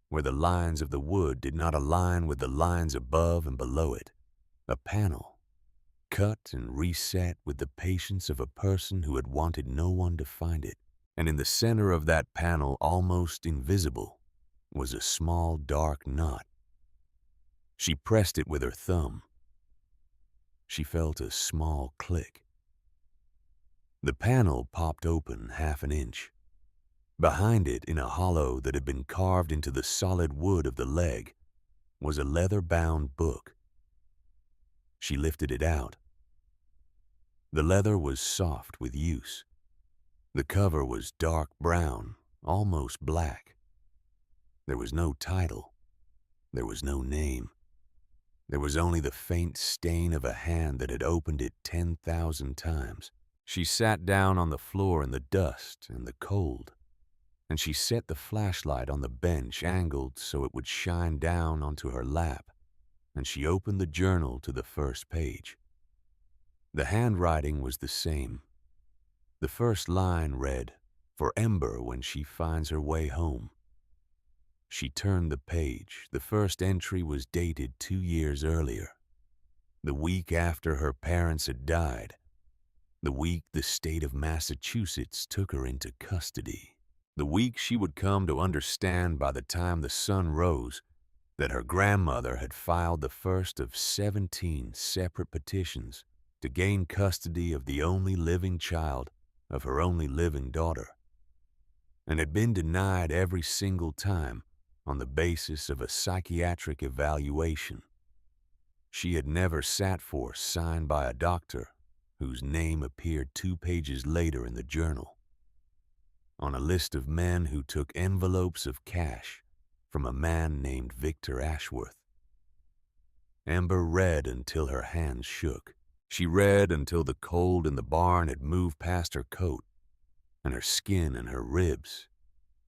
where the lines of the wood did not align with the lines above and below it. A panel, cut and reset with the patience of a person who had wanted no one to find it. And in the center of that panel, almost invisible, was a small dark knot. She pressed it with her thumb. She felt a small click. The panel popped open 1/2 inch. Behind it, in a hollow that had been carved into the solid wood of the leg, was a leather-bound book. She lifted it out. The leather was soft with use. The cover was dark brown, almost black. There was no title. There was no name. There was only the faint stain of a hand that had opened it 10,000 times. She sat down on the floor in the dust and the cold, and she set the flashlight on the bench angled so it would shine down onto her lap, and she opened the journal to the first page. The handwriting was the same. The first line read, "For Ember when she finds her way home." She turned the page. The first entry was dated 2 years earlier, the week after her parents had died, the week the state of Massachusetts took her into custody, the week she would come to understand by the time the sun rose that her grandmother had filed the first of 17 separate petitions to gain custody of the only living child of her only living daughter, and had been denied every single time on the basis of a psychiatric evaluation. She had never sat for, signed by a doctor whose name appeared 2 pages later in the journal, on a list of men who took envelopes of cash from a man named Victor Ashworth. Amber read until her hands shook. She read until the cold in the barn had moved past her coat and her skin and her ribs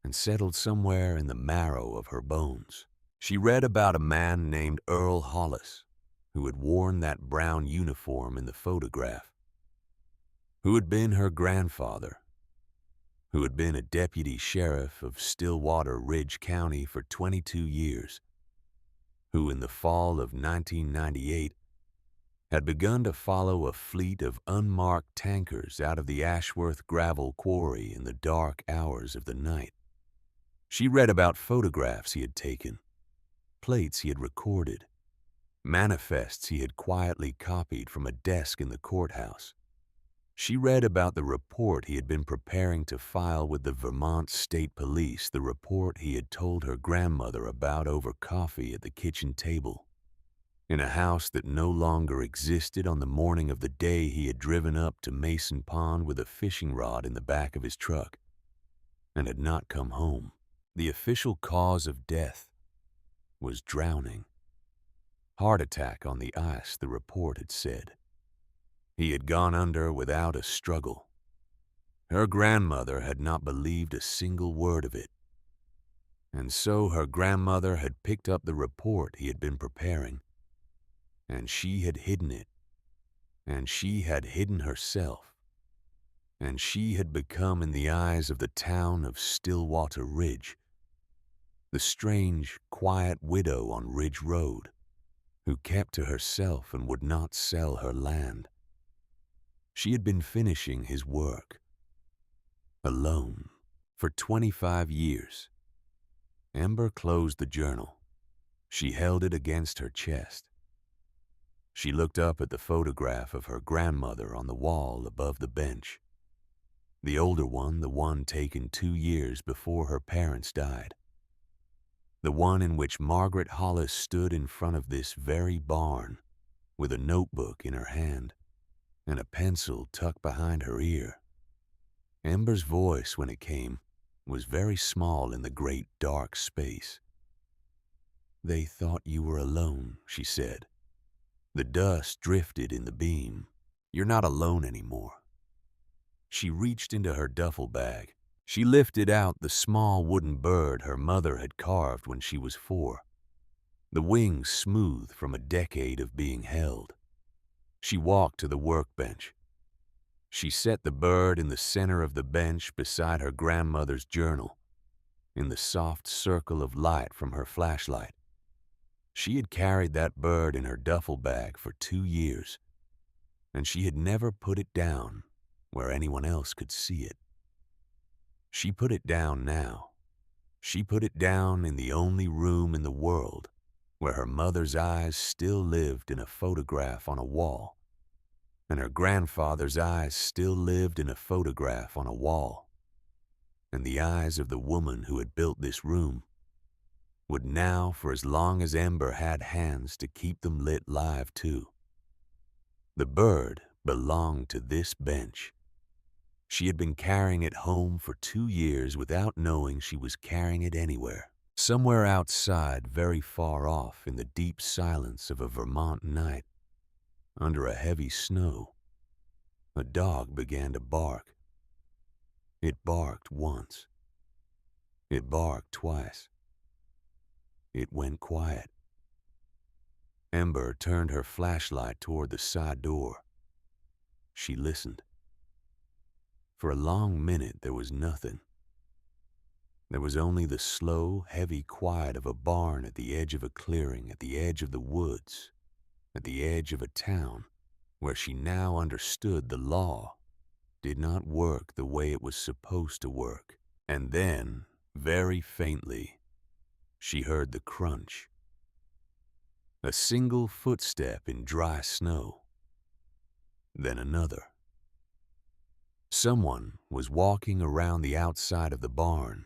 and settled somewhere in the marrow of her bones. She read about a man named Earl Hollis, who had worn that brown uniform in the photograph, who had been her grandfather, who had been a deputy sheriff of Stillwater Ridge County for 22 years, who in the fall of 1998 had begun to follow a fleet of unmarked tankers out of the Ashworth gravel quarry in the dark hours of the night. She read about photographs he had taken, plates he had recorded, manifests he had quietly copied from a desk in the courthouse. She read about the report he had been preparing to file with the Vermont State Police, the report he had told her grandmother about over coffee at the kitchen table, in a house that no longer existed on the morning of the day he had driven up to Mason Pond with a fishing rod in the back of his truck and had not come home. The official cause of death was drowning. Heart attack on the ice, the report had said. He had gone under without a struggle. Her grandmother had not believed a single word of it. And so her grandmother had picked up the report he had been preparing, and she had hidden it, and she had hidden herself, and she had become, in the eyes of the town of Stillwater Ridge, the strange, quiet widow on Ridge Road, who kept to herself and would not sell her land. She had been finishing his work, alone, for 25 years. Amber closed the journal. She held it against her chest. She looked up at the photograph of her grandmother on the wall above the bench. The older one, the one taken 2 years before her parents died. The one in which Margaret Hollis stood in front of this very barn with a notebook in her hand and a pencil tucked behind her ear. Amber's voice, when it came, was very small in the great dark space. "They thought you were alone," she said. The dust drifted in the beam. "You're not alone anymore." She reached into her duffel bag. She lifted out the small wooden bird her mother had carved when she was 4, the wings smooth from a decade of being held. She walked to the workbench. She set the bird in the center of the bench beside her grandmother's journal, in the soft circle of light from her flashlight. She had carried that bird in her duffel bag for 2 years, and she had never put it down where anyone else could see it. She put it down now. She put it down in the only room in the world where her mother's eyes still lived in a photograph on a wall, and her grandfather's eyes still lived in a photograph on a wall, and the eyes of the woman who had built this room would now, for as long as Amber had hands to keep them lit live too. The bird belonged to this bench. She had been carrying it home for 2 years without knowing she was carrying it anywhere. Somewhere outside, very far off in the deep silence of a Vermont night, under a heavy snow, a dog began to bark. It barked once. It barked twice. It went quiet. Amber turned her flashlight toward the side door. She listened. For a long minute there was nothing. There was only the slow, heavy quiet of a barn at the edge of a clearing, at the edge of the woods, at the edge of a town where she now understood the law did not work the way it was supposed to work. And then, very faintly, she heard the crunch. A single footstep in dry snow. Then another. Someone was walking around the outside of the barn.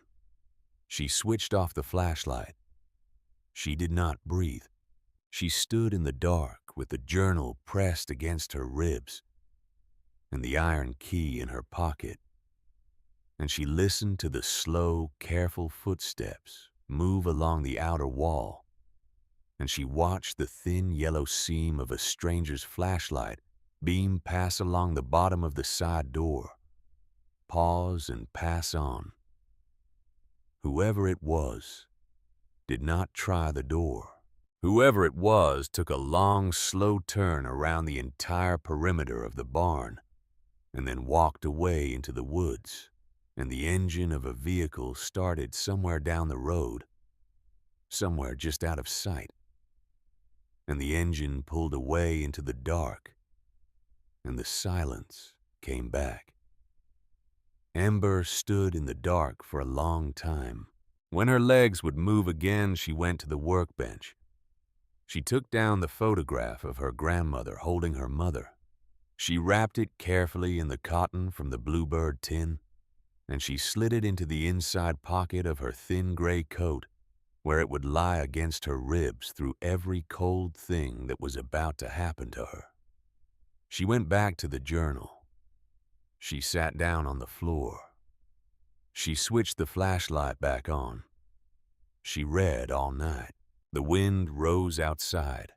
She switched off the flashlight. She did not breathe. She stood in the dark with the journal pressed against her ribs and the iron key in her pocket, and she listened to the slow, careful footsteps move along the outer wall, and she watched the thin yellow seam of a stranger's flashlight beam pass along the bottom of the side door, pause and pass on. Whoever it was did not try the door. Whoever it was took a long, slow turn around the entire perimeter of the barn and then walked away into the woods, and the engine of a vehicle started somewhere down the road, somewhere just out of sight. And the engine pulled away into the dark, and the silence came back. Amber stood in the dark for a long time. When her legs would move again, she went to the workbench. She took down the photograph of her grandmother holding her mother. She wrapped it carefully in the cotton from the Bluebird tin, and she slid it into the inside pocket of her thin gray coat, where it would lie against her ribs through every cold thing that was about to happen to her. She went back to the journal. She sat down on the floor. She switched the flashlight back on. She read all night. The wind rose outside.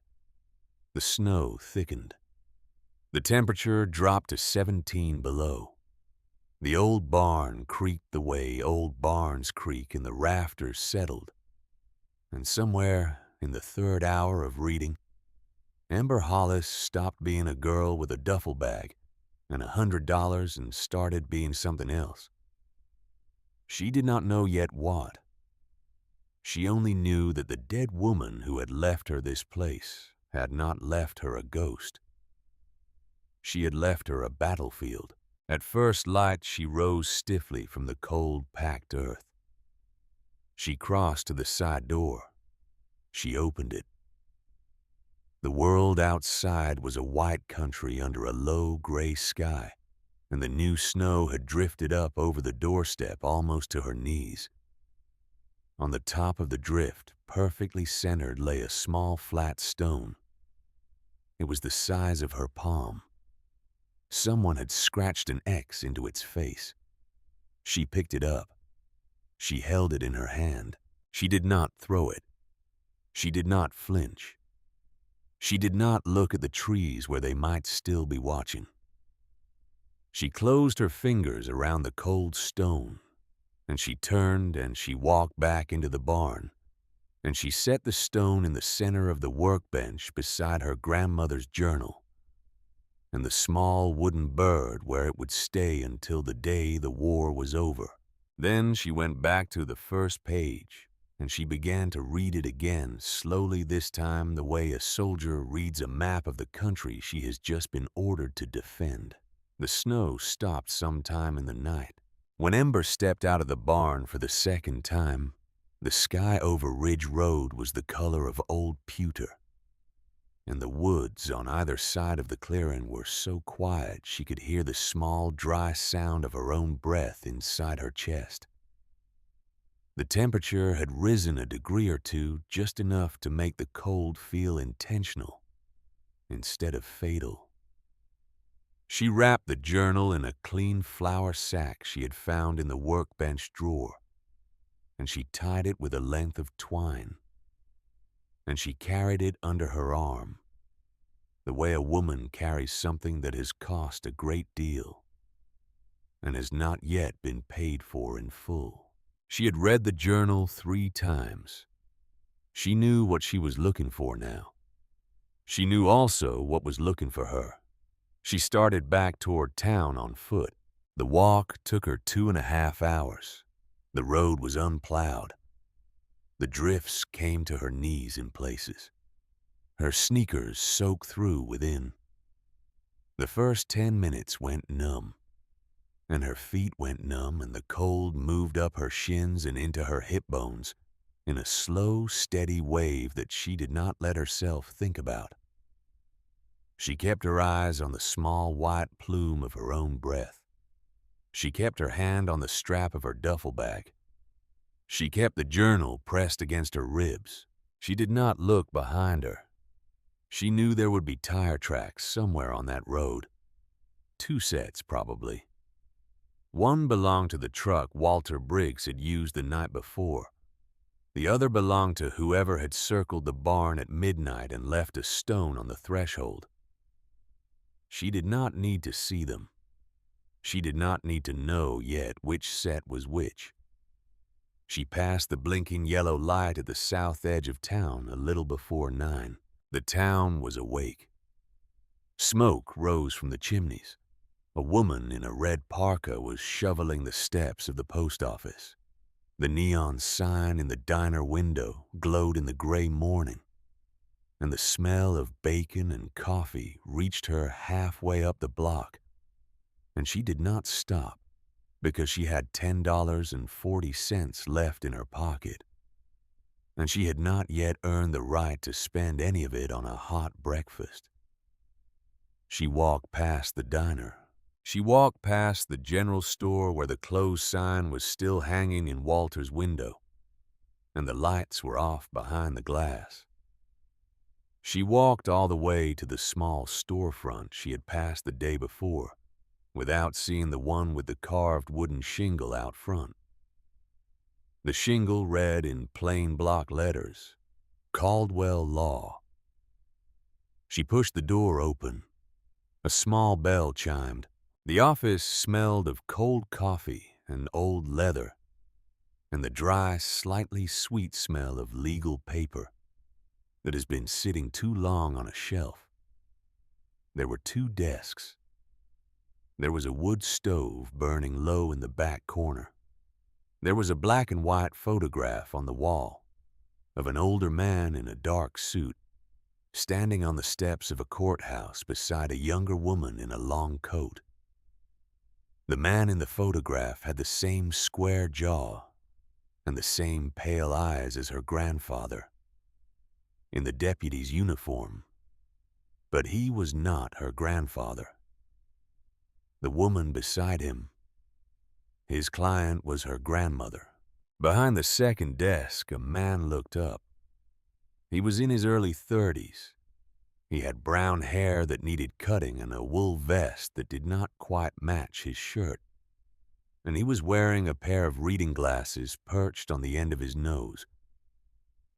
The snow thickened. The temperature dropped to 17 below. The old barn creaked the way old barns creak, and the rafters settled. And somewhere in the third hour of reading, Amber Hollis stopped being a girl with a duffel bag and $100 and started being something else. She did not know yet what. She only knew that the dead woman who had left her this place had not left her a ghost. She had left her a battlefield. At first light, she rose stiffly from the cold, packed earth. She crossed to the side door. She opened it. The world outside was a white country under a low, gray sky, and the new snow had drifted up over the doorstep almost to her knees. On the top of the drift, perfectly centered, lay a small flat stone. It was the size of her palm. Someone had scratched an X into its face. She picked it up. She held it in her hand. She did not throw it. She did not flinch. She did not look at the trees where they might still be watching. She closed her fingers around the cold stone, and she turned and she walked back into the barn, and she set the stone in the center of the workbench beside her grandmother's journal, and the small wooden bird where it would stay until the day the war was over. Then she went back to the first page, and she began to read it again, slowly this time the way a soldier reads a map of the country she has just been ordered to defend. The snow stopped sometime in the night. When Ember stepped out of the barn for the second time, the sky over Ridge Road was the color of old pewter, and the woods on either side of the clearing were so quiet she could hear the small, dry sound of her own breath inside her chest. The temperature had risen a degree or two, just enough to make the cold feel intentional instead of fatal. She wrapped the journal in a clean flour sack she had found in the workbench drawer, and she tied it with a length of twine, and she carried it under her arm, the way a woman carries something that has cost a great deal and has not yet been paid for in full. She had read the journal 3 times. She knew what she was looking for now. She knew also what was looking for her. She started back toward town on foot. The walk took her 2.5 hours. The road was unplowed. The drifts came to her knees in places. Her sneakers soaked through within. The first 10 minutes went numb, and her feet went numb, and the cold moved up her shins and into her hip bones in a slow, steady wave that she did not let herself think about. She kept her eyes on the small white plume of her own breath. She kept her hand on the strap of her duffel bag. She kept the journal pressed against her ribs. She did not look behind her. She knew there would be tire tracks somewhere on that road. 2 sets, probably. One belonged to the truck Walter Briggs had used the night before. The other belonged to whoever had circled the barn at midnight and left a stone on the threshold. She did not need to see them. She did not need to know yet which set was which. She passed the blinking yellow light at the south edge of town a little before 9. The town was awake. Smoke rose from the chimneys. A woman in a red parka was shoveling the steps of the post office. The neon sign in the diner window glowed in the gray morning, and the smell of bacon and coffee reached her halfway up the block. And she did not stop because she had $10.40 left in her pocket, and she had not yet earned the right to spend any of it on a hot breakfast. She walked past the diner. She walked past the general store where the closed sign was still hanging in Walter's window, and the lights were off behind the glass. She walked all the way to the small storefront she had passed the day before, without seeing the one with the carved wooden shingle out front. The shingle read in plain block letters, Caldwell Law. She pushed the door open. A small bell chimed. The office smelled of cold coffee and old leather, and the dry, slightly sweet smell of legal paper that has been sitting too long on a shelf. There were 2 desks. There was a wood stove burning low in the back corner. There was a black and white photograph on the wall of an older man in a dark suit standing on the steps of a courthouse beside a younger woman in a long coat. The man in the photograph had the same square jaw and the same pale eyes as her grandfather in the deputy's uniform, but he was not her grandfather. The woman beside him, his client, was her grandmother. Behind the second desk, a man looked up. He was in his early 30s. He had brown hair that needed cutting and a wool vest that did not quite match his shirt. And he was wearing a pair of reading glasses perched on the end of his nose.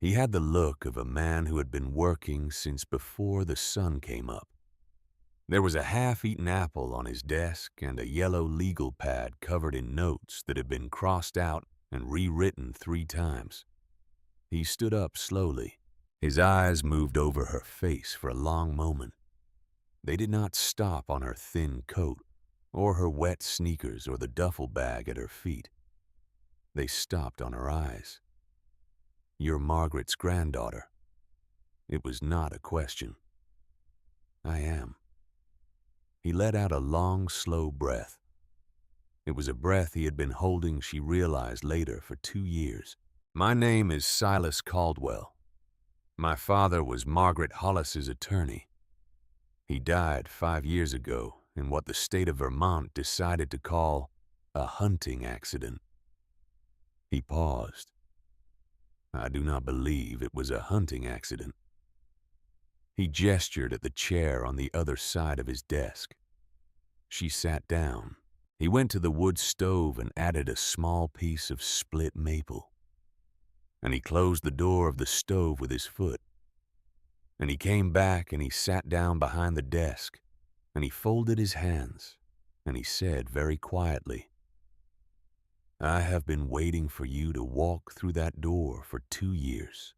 He had the look of a man who had been working since before the sun came up. There was a half-eaten apple on his desk and a yellow legal pad covered in notes that had been crossed out and rewritten 3 times. He stood up slowly. His eyes moved over her face for a long moment. They did not stop on her thin coat, or her wet sneakers, or the duffel bag at her feet. They stopped on her eyes. "You're Margaret's granddaughter." It was not a question. "I am." He let out a long, slow breath. It was a breath he had been holding, she realized later, for 2 years. "My name is Silas Caldwell. My father was Margaret Hollis's attorney. He died 5 years ago in what the state of Vermont decided to call a hunting accident." He paused. "I do not believe it was a hunting accident." He gestured at the chair on the other side of his desk. She sat down. He went to the wood stove and added a small piece of split maple. And he closed the door of the stove with his foot. And he came back and he sat down behind the desk, and he folded his hands, and he said very quietly, "I have been waiting for you to walk through that door for 2 years."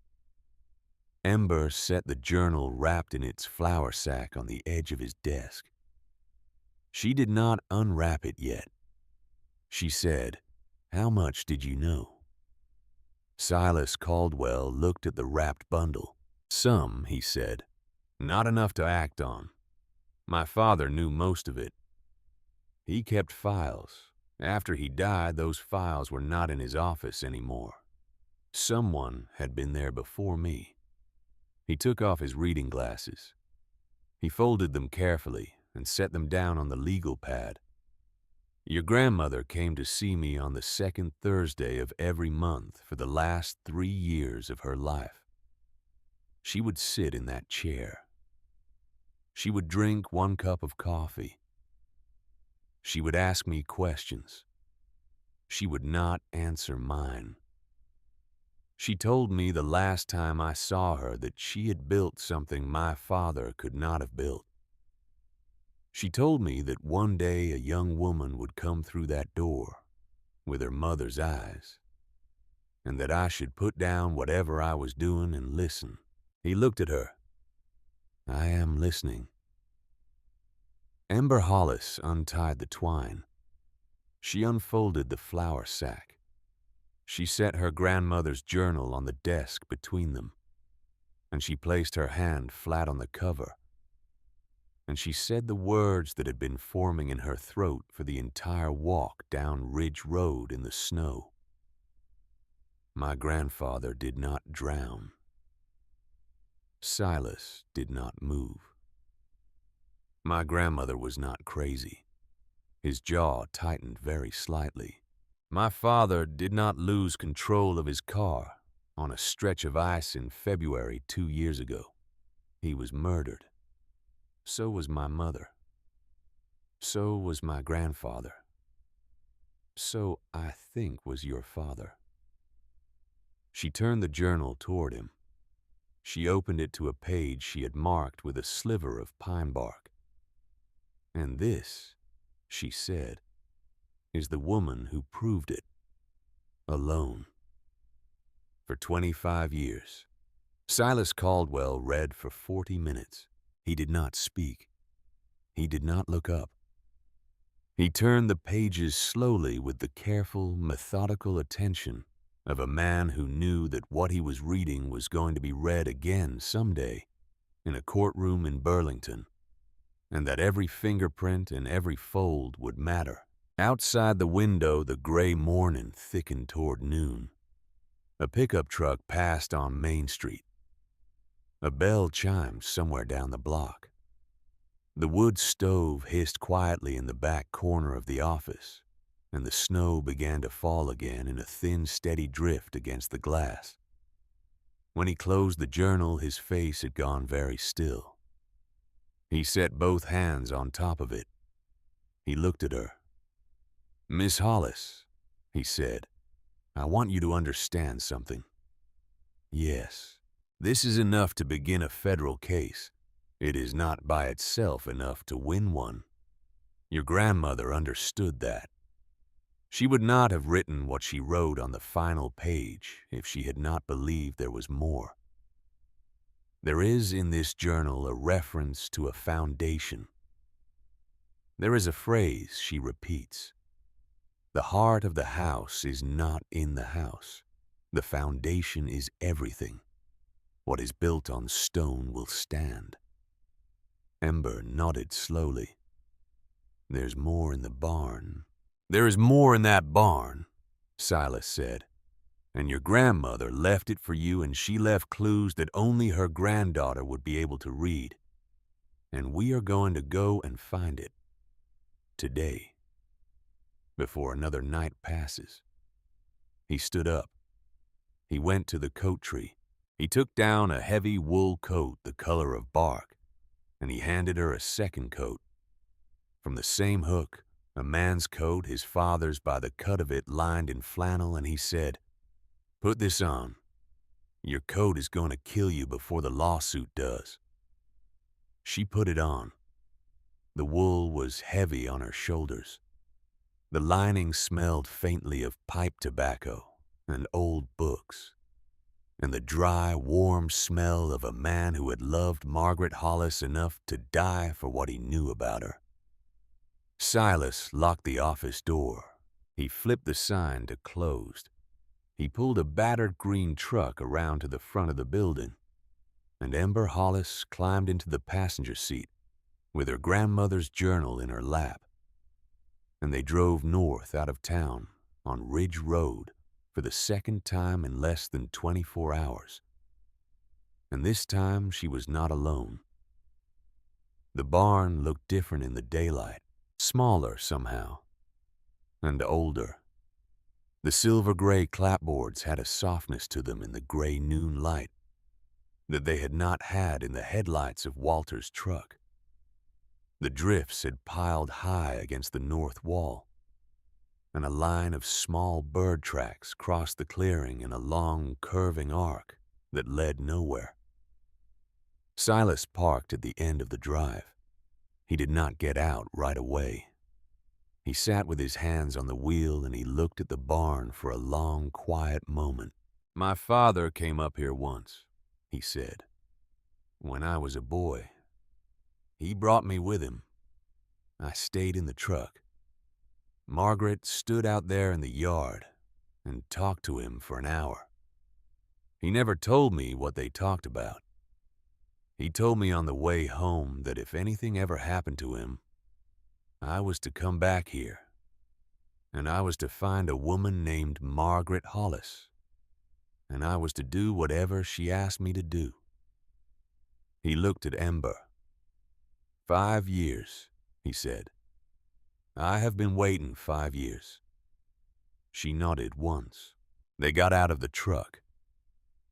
Ember set the journal wrapped in its flour sack on the edge of his desk. She did not unwrap it yet. She said, "How much did you know?" Silas Caldwell looked at the wrapped bundle. "Some," he said. "Not enough to act on. My father knew most of it. He kept files. After he died, those files were not in his office anymore. Someone had been there before me." He took off his reading glasses. He folded them carefully and set them down on the legal pad. "Your grandmother came to see me on the second Thursday of every month for the last 3 years of her life. She would sit in that chair. She would drink 1 cup of coffee. She would ask me questions. She would not answer mine. She told me the last time I saw her that she had built something my father could not have built. She told me that one day a young woman would come through that door with her mother's eyes, and that I should put down whatever I was doing and listen. He looked at her. I am listening. Ember Hollis untied the twine. She unfolded the flour sack. She set her grandmother's journal on the desk between them, and she placed her hand flat on the cover, and she said the words that had been forming in her throat for the entire walk down Ridge Road in the snow. My grandfather did not drown. Silas did not move. My grandmother was not crazy. His jaw tightened very slightly. My father did not lose control of his car on a stretch of ice in February 2 years ago. He was murdered. So was my mother. So was my grandfather. So I think was your father. She turned the journal toward him. She opened it to a page she had marked with a sliver of pine bark. And this, she said, is the woman who proved it. Alone. For 25 years. Silas Caldwell read for 40 minutes. He did not speak. He did not look up. He turned the pages slowly with the careful, methodical attention of a man who knew that what he was reading was going to be read again someday in a courtroom in Burlington, and that every fingerprint and every fold would matter. Outside the window, the gray morning thickened toward noon. A pickup truck passed on Main Street. A bell chimed somewhere down the block. The wood stove hissed quietly in the back corner of the office, and the snow began to fall again in a thin, steady drift against the glass. When he closed the journal, his face had gone very still. He set both hands on top of it. He looked at her. "Miss Hollis," he said, "I want you to understand something. Yes, this is enough to begin a federal case. It is not by itself enough to win one. Your grandmother understood that. She would not have written what she wrote on the final page if she had not believed there was more. There is in this journal a reference to a foundation. There is a phrase she repeats. The heart of the house is not in the house. The foundation is everything. What is built on stone will stand." Ember nodded slowly. "There's more in the barn." "There is more in that barn," Silas said. "And your grandmother left it for you, and she left clues that only her granddaughter would be able to read. And we are going to go and find it. Today. Before another night passes." He stood up. He went to the coat tree. He took down a heavy wool coat the color of bark, and he handed her a second coat. From the same hook, a man's coat, his father's by the cut of it, lined in flannel, and he said, "Put this on. Your coat is going to kill you before the lawsuit does." She put it on. The wool was heavy on her shoulders. The lining smelled faintly of pipe tobacco and old books, and the dry, warm smell of a man who had loved Margaret Hollis enough to die for what he knew about her. Silas locked the office door. He flipped the sign to closed. He pulled a battered green truck around to the front of the building, and Ember Hollis climbed into the passenger seat with her grandmother's journal in her lap, and they drove north out of town on Ridge Road for the second time in less than 24 hours. And this time she was not alone. The barn looked different in the daylight, smaller somehow, and older. The silver-gray clapboards had a softness to them in the gray noon light that they had not had in the headlights of Walter's truck. The drifts had piled high against the north wall. and a line of small bird tracks crossed the clearing in a long, curving arc that led nowhere. Silas parked at the end of the drive. He did not get out right away. He sat with his hands on the wheel and he looked at the barn for a long, quiet moment. "My father came up here once," he said, "when I was a boy. He brought me with him. I stayed in the truck. Margaret stood out there in the yard and talked to him for an hour. He never told me what they talked about. He told me on the way home that if anything ever happened to him, I was to come back here, and I was to find a woman named Margaret Hollis, and I was to do whatever she asked me to do." He looked at Ember. "5 years," he said. "I have been waiting 5 years." She nodded once. They got out of the truck.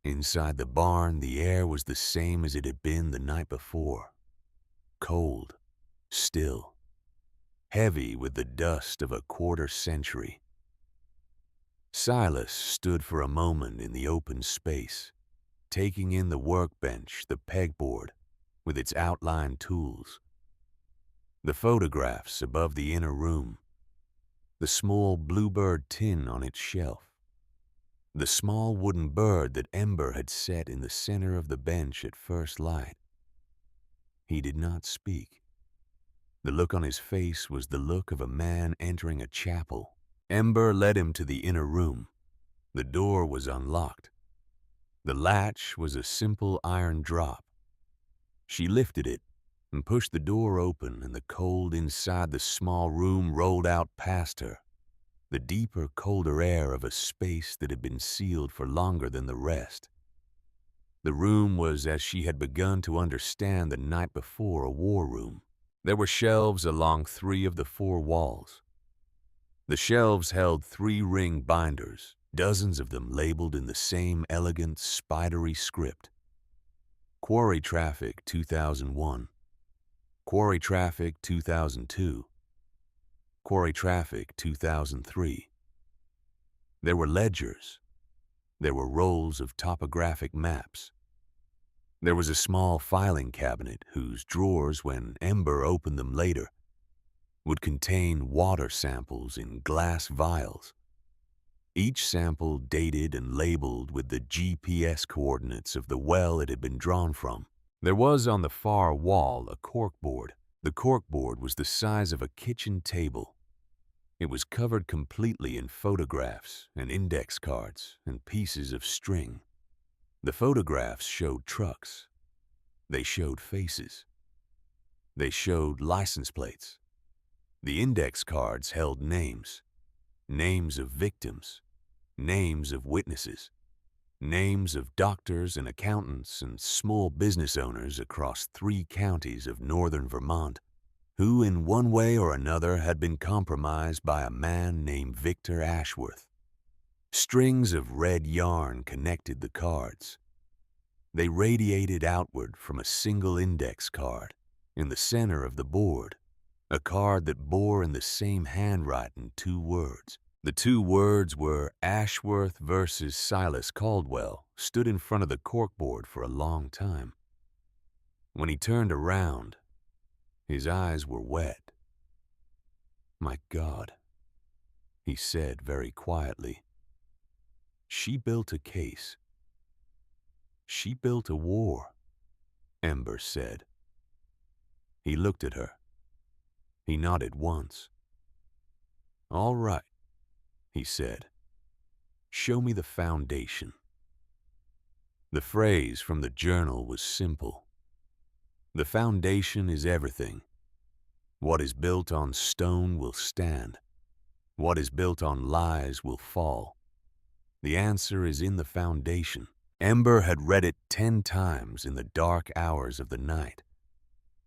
Inside the barn, the air was the same as it had been the night before. Cold, still, heavy with the dust of a quarter century. Silas stood for a moment in the open space, taking in the workbench, the pegboard, with its outline tools, the photographs above the inner room, the small bluebird tin on its shelf, the small wooden bird that Ember had set in the center of the bench at first light. He did not speak. The look on his face was the look of a man entering a chapel. Ember led him to the inner room. The door was unlocked. The latch was a simple iron drop. She lifted it and pushed the door open, and the cold inside the small room rolled out past her, the deeper, colder air of a space that had been sealed for longer than the rest. The room was as she had begun to understand the night before, a war room. There were shelves along 3 of the 4 walls. The shelves held 3-ring binders, dozens of them labeled in the same elegant, spidery script. Quarry Traffic 2001, Quarry Traffic 2002, Quarry Traffic 2003. There were ledgers. There were rolls of topographic maps. There was a small filing cabinet whose drawers, when Ember opened them later, would contain water samples in glass vials, each sample dated and labeled with the GPS coordinates of the well it had been drawn from. There was on the far wall a corkboard. The corkboard was the size of a kitchen table. It was covered completely in photographs and index cards and pieces of string. The photographs showed trucks. They showed faces. They showed license plates. The index cards held names, names of victims, names of witnesses, names of doctors and accountants and small business owners across 3 counties of northern Vermont who in one way or another had been compromised by a man named Victor Ashworth. Strings of red yarn connected the cards. They radiated outward from a single index card in the center of the board, a card that bore in the same handwriting 2 words. The 2 words were Ashworth versus Silas Caldwell, stood in front of the corkboard for a long time. When he turned around, his eyes were wet. "My God," he said very quietly. "She built a case. She built a war," Ember said. He looked at her. He nodded once. "All right," he said. "Show me the foundation." The phrase from the journal was simple. The foundation is everything. What is built on stone will stand. What is built on lies will fall. The answer is in the foundation. Ember had read it 10 times in the dark hours of the night.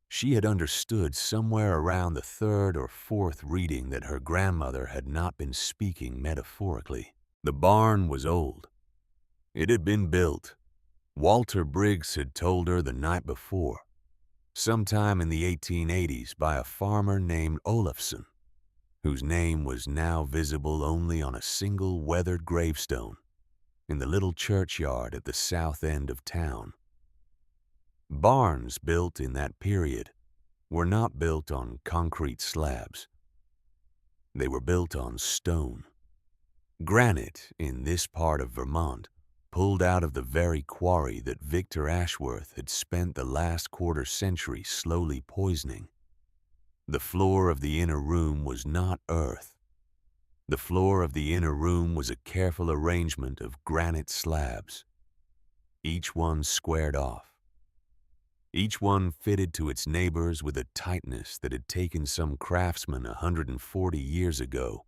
She had understood somewhere around the 3rd or 4th reading that her grandmother had not been speaking metaphorically. The barn was old. It had been built. Walter Briggs had told her the night before, sometime in the 1880s, by a farmer named Olafson. whose name was now visible only on a single weathered gravestone in the little churchyard at the south end of town. Barns built in that period were not built on concrete slabs. They were built on stone. Granite in this part of Vermont, pulled out of the very quarry that Victor Ashworth had spent the last quarter century slowly poisoning. The floor of the inner room was not earth. The floor of the inner room was a careful arrangement of granite slabs, each one squared off. Each one fitted to its neighbors with a tightness that had taken some craftsman 140 years ago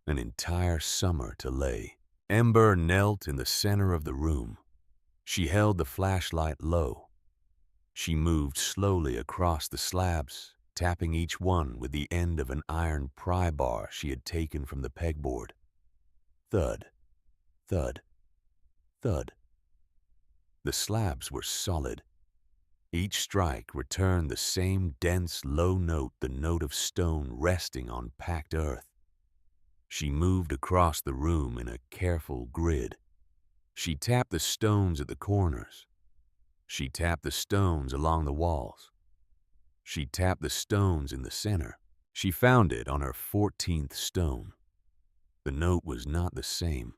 an entire summer to lay. Ember knelt in the center of the room. She held the flashlight low. She moved slowly across the slabs, tapping each one with the end of an iron pry bar she had taken from the pegboard. Thud, thud, thud. The slabs were solid. Each strike returned the same dense, low note, the note of stone resting on packed earth. She moved across the room in a careful grid. She tapped the stones at the corners. She tapped the stones along the walls. She tapped the stones in the center. She found it on her 14th stone. The note was not the same.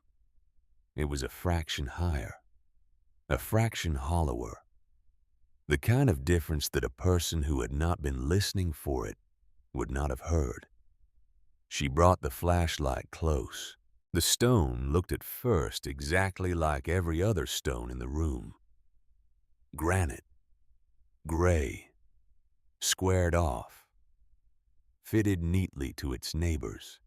It was a fraction higher, a fraction hollower. The kind of difference that a person who had not been listening for it would not have heard. She brought the flashlight close. The stone looked at first exactly like every other stone in the room. Granite, gray, squared off, fitted neatly to its neighbors.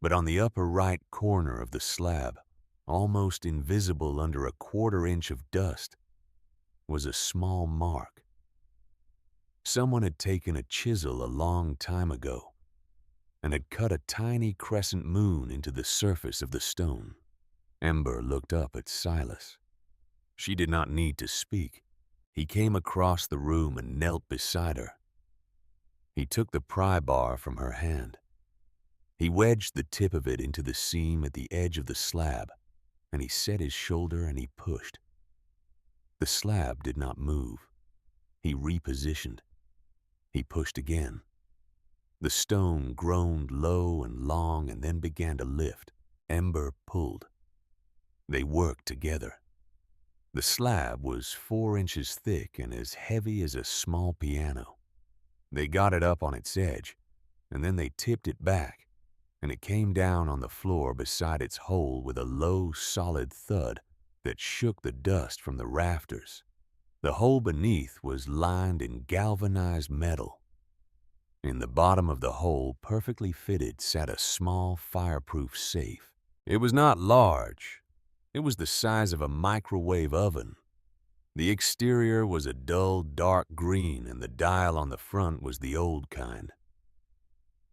But on the upper right corner of the slab, almost invisible under a quarter-inch of dust, was a small mark. Someone had taken a chisel a long time ago and had cut a tiny crescent moon into the surface of the stone. Ember looked up at Silas. She did not need to speak. He came across the room and knelt beside her. He took the pry bar from her hand. He wedged the tip of it into the seam at the edge of the slab, and he set his shoulder and he pushed. The slab did not move. He repositioned. He pushed again. The stone groaned low and long and then began to lift. Ember pulled. They worked together. The slab was 4 inches thick and as heavy as a small piano. They got it up on its edge, and then they tipped it back, and it came down on the floor beside its hole with a low, solid thud that shook the dust from the rafters. The hole beneath was lined in galvanized metal. In the bottom of the hole, perfectly fitted, sat a small fireproof safe. It was not large. It was the size of a microwave oven. The exterior was a dull, dark green, and the dial on the front was the old kind.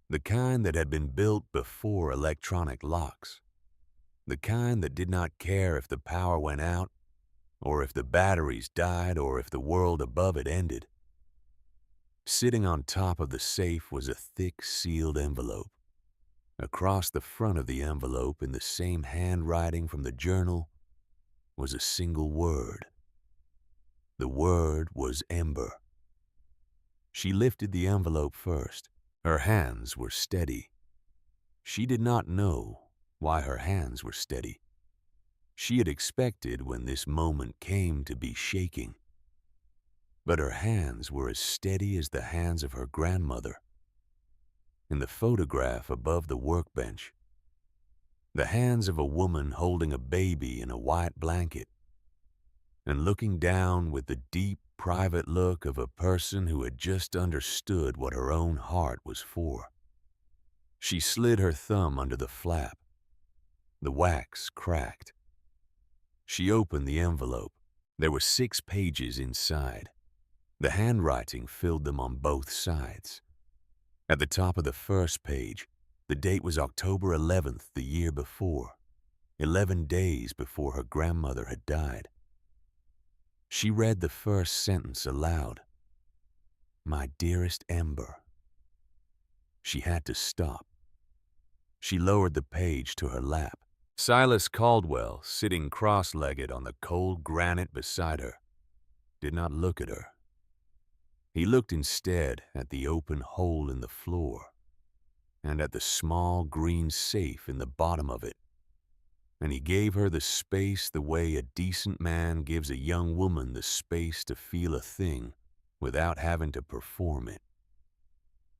The kind that had been built before electronic locks. The kind that did not care if the power went out, or if the batteries died, or if the world above it ended. Sitting on top of the safe was a thick, sealed envelope. Across the front of the envelope, in the same handwriting from the journal, was a single word. The word was Ember. She lifted the envelope first. Her hands were steady. She did not know why her hands were steady. She had expected when this moment came to be shaking. But her hands were as steady as the hands of her grandmother. In the photograph above the workbench, the hands of a woman holding a baby in a white blanket and looking down with the deep, private look of a person who had just understood what her own heart was for. She slid her thumb under the flap. The wax cracked. She opened the envelope. There were 6 pages inside. The handwriting filled them on both sides. At the top of the first page, the date was October 11th the year before, 11 days before her grandmother had died. She read the first sentence aloud. "My dearest Ember." She had to stop. She lowered the page to her lap. Silas Caldwell, sitting cross-legged on the cold granite beside her, did not look at her. He looked instead at the open hole in the floor and at the small green safe in the bottom of it, and he gave her the space the way a decent man gives a young woman the space to feel a thing without having to perform it.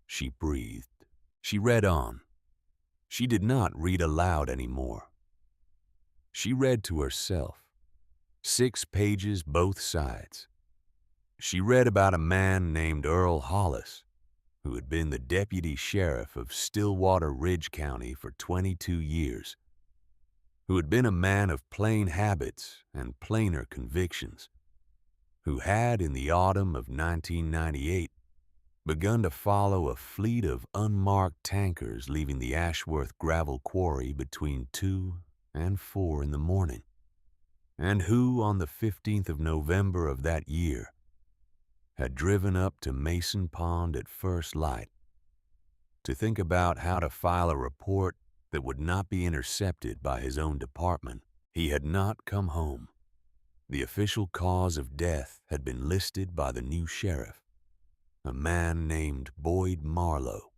She breathed. She read on. She did not read aloud anymore. She read to herself, 6 pages both sides. She read about a man named Earl Hollis, who had been the deputy sheriff of Stillwater Ridge County for 22 years, who had been a man of plain habits and plainer convictions, who had, in the autumn of 1998, begun to follow a fleet of unmarked tankers leaving the Ashworth gravel quarry between 2 and 4 in the morning, and who, on the 15th of November of that year, had driven up to Mason Pond at first light to think about how to file a report that would not be intercepted by his own department. He had not come home. The official cause of death had been listed by the new sheriff, a man named Boyd Marlowe,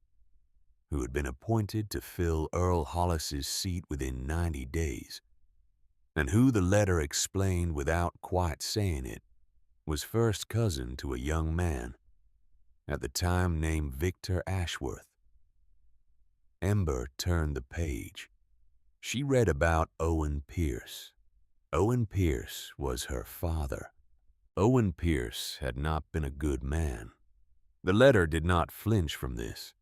who had been appointed to fill Earl Hollis's seat within 90 days, and who, the letter explained without quite saying it, was first cousin to a young man, at the time named Victor Ashworth. Ember turned the page. She read about Owen Pierce. Owen Pierce was her father. Owen Pierce had not been a good man. The letter did not flinch from this.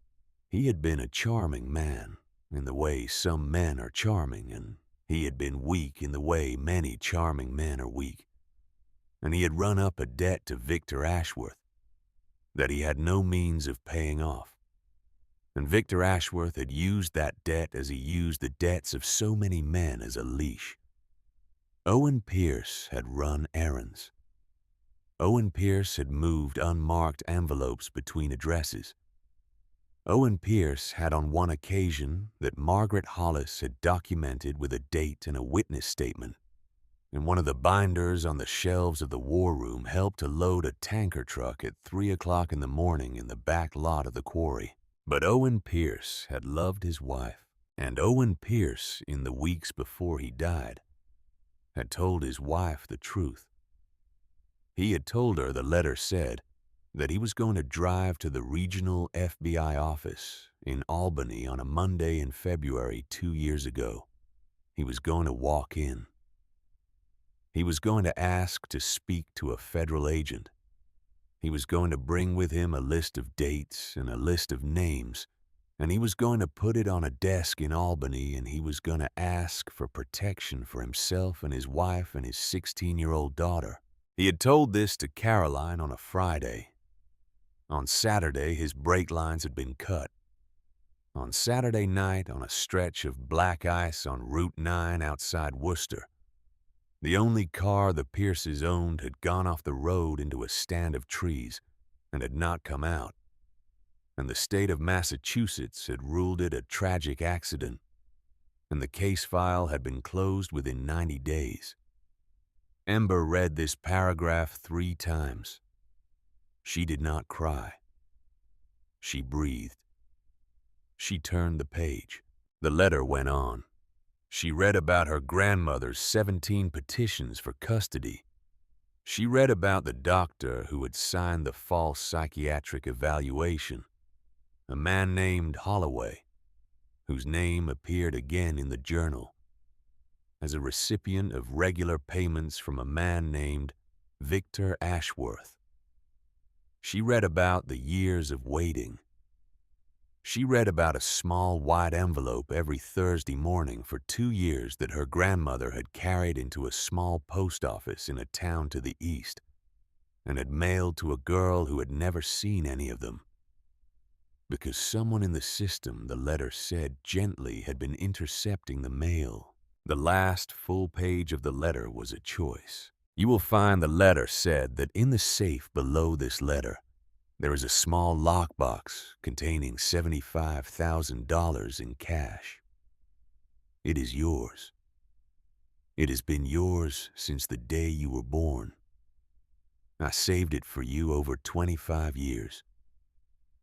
He had been a charming man, in the way some men are charming, and he had been weak in the way many charming men are weak. And he had run up a debt to Victor Ashworth that he had no means of paying off. And Victor Ashworth had used that debt as he used the debts of so many men as a leash. Owen Pierce had run errands. Owen Pierce had moved unmarked envelopes between addresses. Owen Pierce had on one occasion that Margaret Hollis had documented with a date and a witness statement, and one of the binders on the shelves of the war room helped to load a tanker truck at 3 o'clock in the morning in the back lot of the quarry. But Owen Pierce had loved his wife, and Owen Pierce, in the weeks before he died, had told his wife the truth. He had told her, the letter said, that he was going to drive to the regional FBI office in Albany on a Monday in February 2 years ago. He was going to walk in. He was going to ask to speak to a federal agent. He was going to bring with him a list of dates and a list of names, and he was going to put it on a desk in Albany, and he was going to ask for protection for himself and his wife and his 16-year-old daughter. He had told this to Caroline on a Friday. On Saturday, his brake lines had been cut. On Saturday night, on a stretch of black ice on Route 9 outside Worcester, the only car the Pierces owned had gone off the road into a stand of trees and had not come out, and the state of Massachusetts had ruled it a tragic accident, and the case file had been closed within 90 days. Ember read this paragraph 3 times. She did not cry. She breathed. She turned the page. The letter went on. She read about her grandmother's 17 petitions for custody. She read about the doctor who had signed the false psychiatric evaluation, a man named Holloway, whose name appeared again in the journal as a recipient of regular payments from a man named Victor Ashworth. She read about the years of waiting. She read about a small white envelope every Thursday morning for 2 years that her grandmother had carried into a small post office in a town to the east and had mailed to a girl who had never seen any of them, because someone in the system, the letter said gently, had been intercepting the mail. The last full page of the letter was a choice. You will find the letter said that in the safe below this letter There is a small lockbox containing $75,000 in cash. It is yours. It has been yours since the day you were born. I saved it for you over 25 years.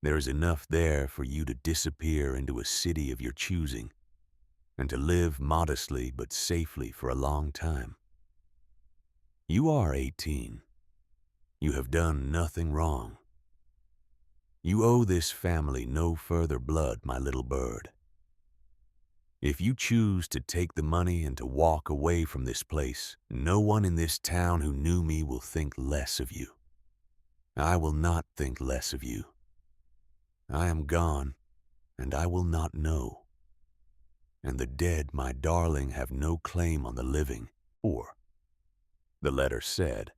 There is enough there for you to disappear into a city of your choosing and to live modestly but safely for a long time. You are 18. You have done nothing wrong. You owe this family no further blood, my little bird. If you choose to take the money and to walk away from this place, no one in this town who knew me will think less of you. I will not think less of you. I am gone, and I will not know. And the dead, my darling, have no claim on the living, or, the letter said,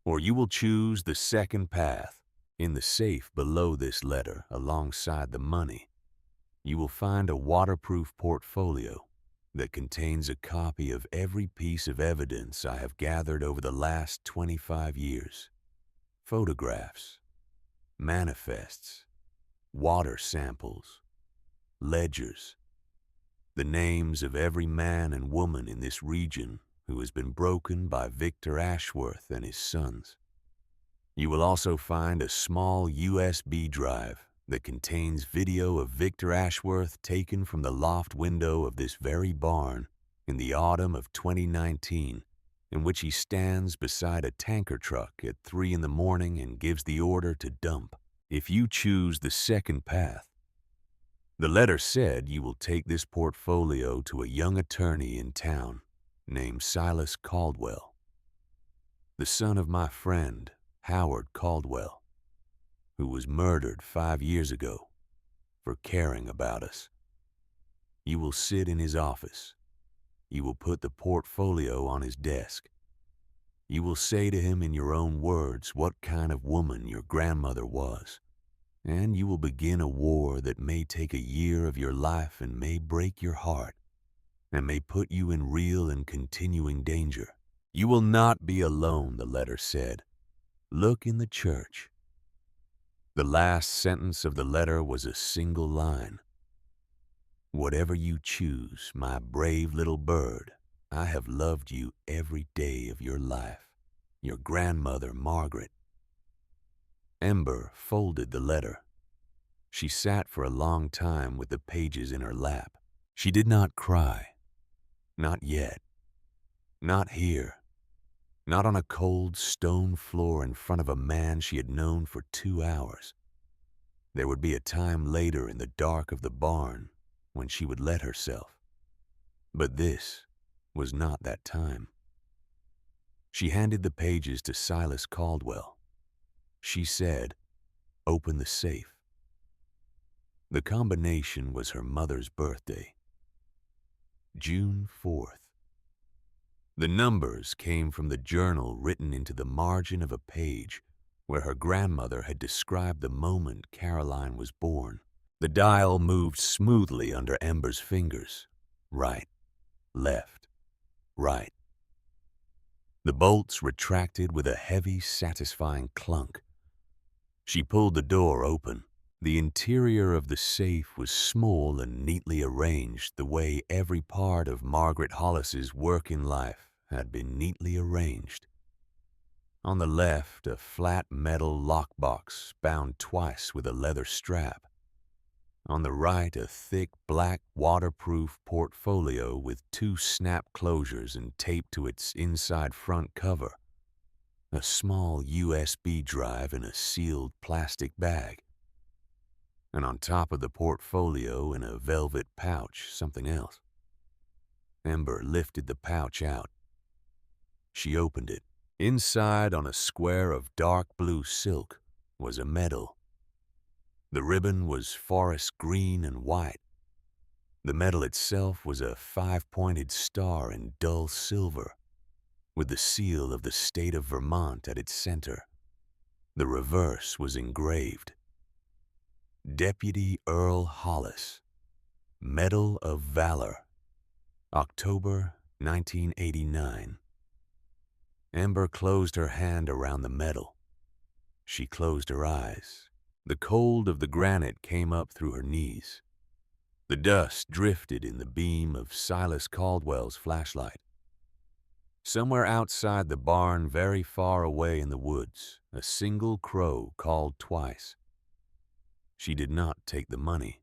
or you will choose the second path. In the safe below this letter, alongside the money, you will find a waterproof portfolio that contains a copy of every piece of evidence I have gathered over the last 25 years. Photographs, manifests, water samples, ledgers, the names of every man and woman in this region who has been broken by Victor Ashworth and his sons. You will also find a small USB drive that contains video of Victor Ashworth taken from the loft window of this very barn in the autumn of 2019, in which he stands beside a tanker truck at 3 in the morning and gives the order to dump. If you choose the second path, the letter said you will take this portfolio to a young attorney in town named Silas Caldwell, the son of my friend Howard Caldwell, who was murdered 5 years ago for caring about us. You will sit in his office. You will put the portfolio on his desk. You will say to him in your own words what kind of woman your grandmother was, and you will begin a war that may take a year of your life and may break your heart and may put you in real and continuing danger. You will not be alone, the letter said. Look in the church. The last sentence of the letter was a single line. Whatever you choose, my brave little bird, I have loved you every day of your life. Your grandmother, Margaret. Ember folded the letter. She sat for a long time with the pages in her lap. She did not cry. Not yet. Not here. Not on a cold stone floor in front of a man she had known for 2 hours. There would be a time later in the dark of the barn when she would let herself. But this was not that time. She handed the pages to Silas Caldwell. She said, "Open the safe." The combination was her mother's birthday, June 4th. The numbers came from the journal written into the margin of a page where her grandmother had described the moment Caroline was born. The dial moved smoothly under Ember's fingers. Right, left, right. The bolts retracted with a heavy, satisfying clunk. She pulled the door open. The interior of the safe was small and neatly arranged the way every part of Margaret Hollis's work in life had been neatly arranged. On the left, a flat metal lockbox bound twice with a leather strap. On the right, a thick black waterproof portfolio with 2 snap closures and taped to its inside front cover. A small USB drive in a sealed plastic bag. And on top of the portfolio in a velvet pouch, something else. Ember lifted the pouch out. She opened it. Inside, on a square of dark blue silk, was a medal. The ribbon was forest green and white. The medal itself was a 5-pointed star in dull silver, with the seal of the state of Vermont at its center. The reverse was engraved. Deputy Earl Hollis, Medal of Valor, October 1989. Ember closed her hand around the medal. She closed her eyes. The cold of the granite came up through her knees. The dust drifted in the beam of Silas Caldwell's flashlight. Somewhere outside the barn, very far away in the woods, a single crow called twice. She did not take the money.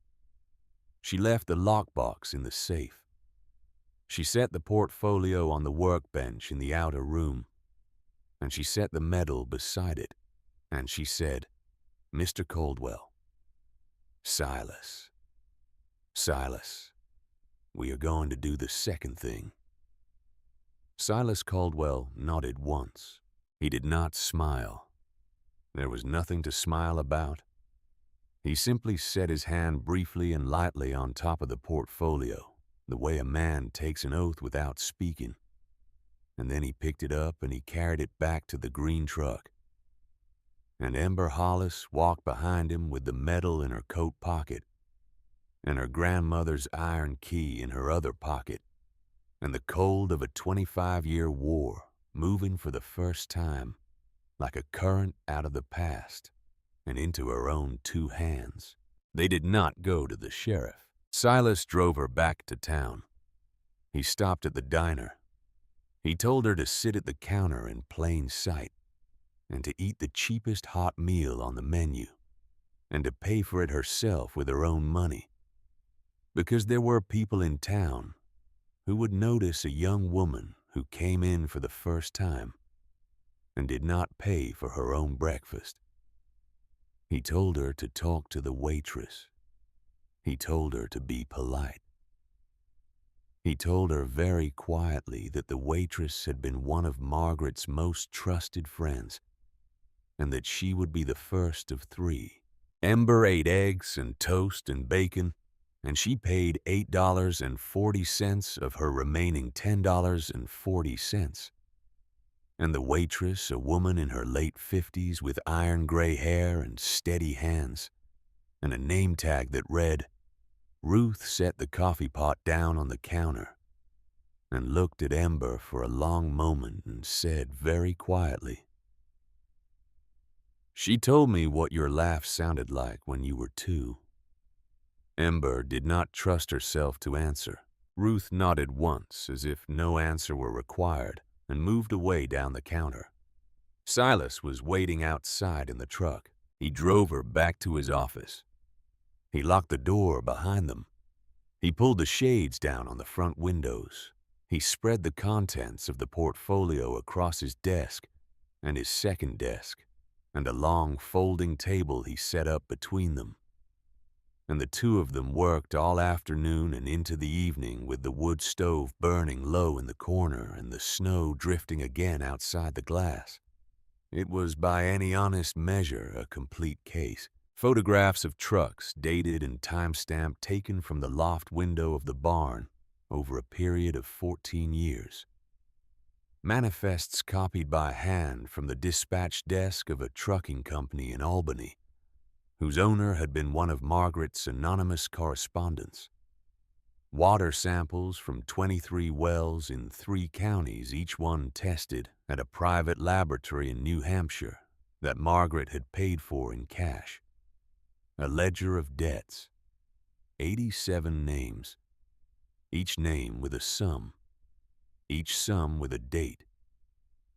She left the lockbox in the safe. She set the portfolio on the workbench in the outer room, and she set the medal beside it, and she said, "Mr. Caldwell, Silas, Silas, we are going to do the second thing." Silas Caldwell nodded once. He did not smile. There was nothing to smile about. He simply set his hand briefly and lightly on top of the portfolio, the way a man takes an oath without speaking. And then he picked it up and he carried it back to the green truck. And Ember Hollis walked behind him with the medal in her coat pocket, and her grandmother's iron key in her other pocket, and the cold of a 25-year war moving for the first time, like a current out of the past, and into her own two hands. They did not go to the sheriff. Silas drove her back to town. He stopped at the diner. He told her to sit at the counter in plain sight, and to eat the cheapest hot meal on the menu, and to pay for it herself with her own money, because there were people in town who would notice a young woman who came in for the first time and did not pay for her own breakfast. He told her to talk to the waitress. He told her to be polite. He told her very quietly that the waitress had been one of Margaret's most trusted friends, and that she would be the first of three. Ember ate eggs and toast and bacon, and she paid $8.40 of her remaining $10.40. And the waitress, a woman in her late 50s with iron gray hair and steady hands, and a name tag that read, Ruth, set the coffee pot down on the counter and looked at Ember for a long moment and said very quietly, "She told me what your laugh sounded like when you were 2. Ember did not trust herself to answer. Ruth nodded once as if no answer were required and moved away down the counter. Silas was waiting outside in the truck. He drove her back to his office. He locked the door behind them. He pulled the shades down on the front windows. He spread the contents of the portfolio across his desk and his second desk, and a long folding table he set up between them. And the two of them worked all afternoon and into the evening with the wood stove burning low in the corner and the snow drifting again outside the glass. It was by any honest measure a complete case. Photographs of trucks, dated and time-stamped, taken from the loft window of the barn over a period of 14 years. Manifests copied by hand from the dispatch desk of a trucking company in Albany, whose owner had been one of Margaret's anonymous correspondents. Water samples from 23 wells in 3 counties, each one tested at a private laboratory in New Hampshire that Margaret had paid for in cash. A ledger of debts, 87 names, each name with a sum, each sum with a date,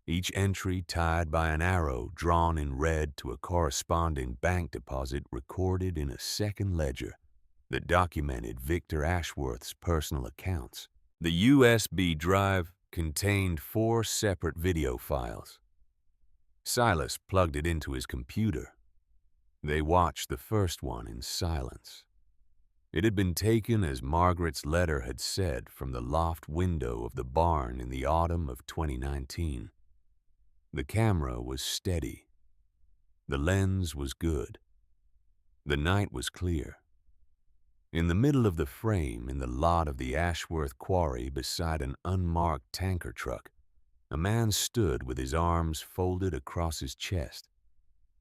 each entry tied by an arrow drawn in red to a corresponding bank deposit recorded in a second ledger that documented Victor Ashworth's personal accounts. The USB drive contained 4 separate video files. Silas plugged it into his computer. They watched the first one in silence. It had been taken, as Margaret's letter had said, from the loft window of the barn in the autumn of 2019. The camera was steady. The lens was good. The night was clear. In the middle of the frame, in the lot of the Ashworth quarry beside an unmarked tanker truck, a man stood with his arms folded across his chest,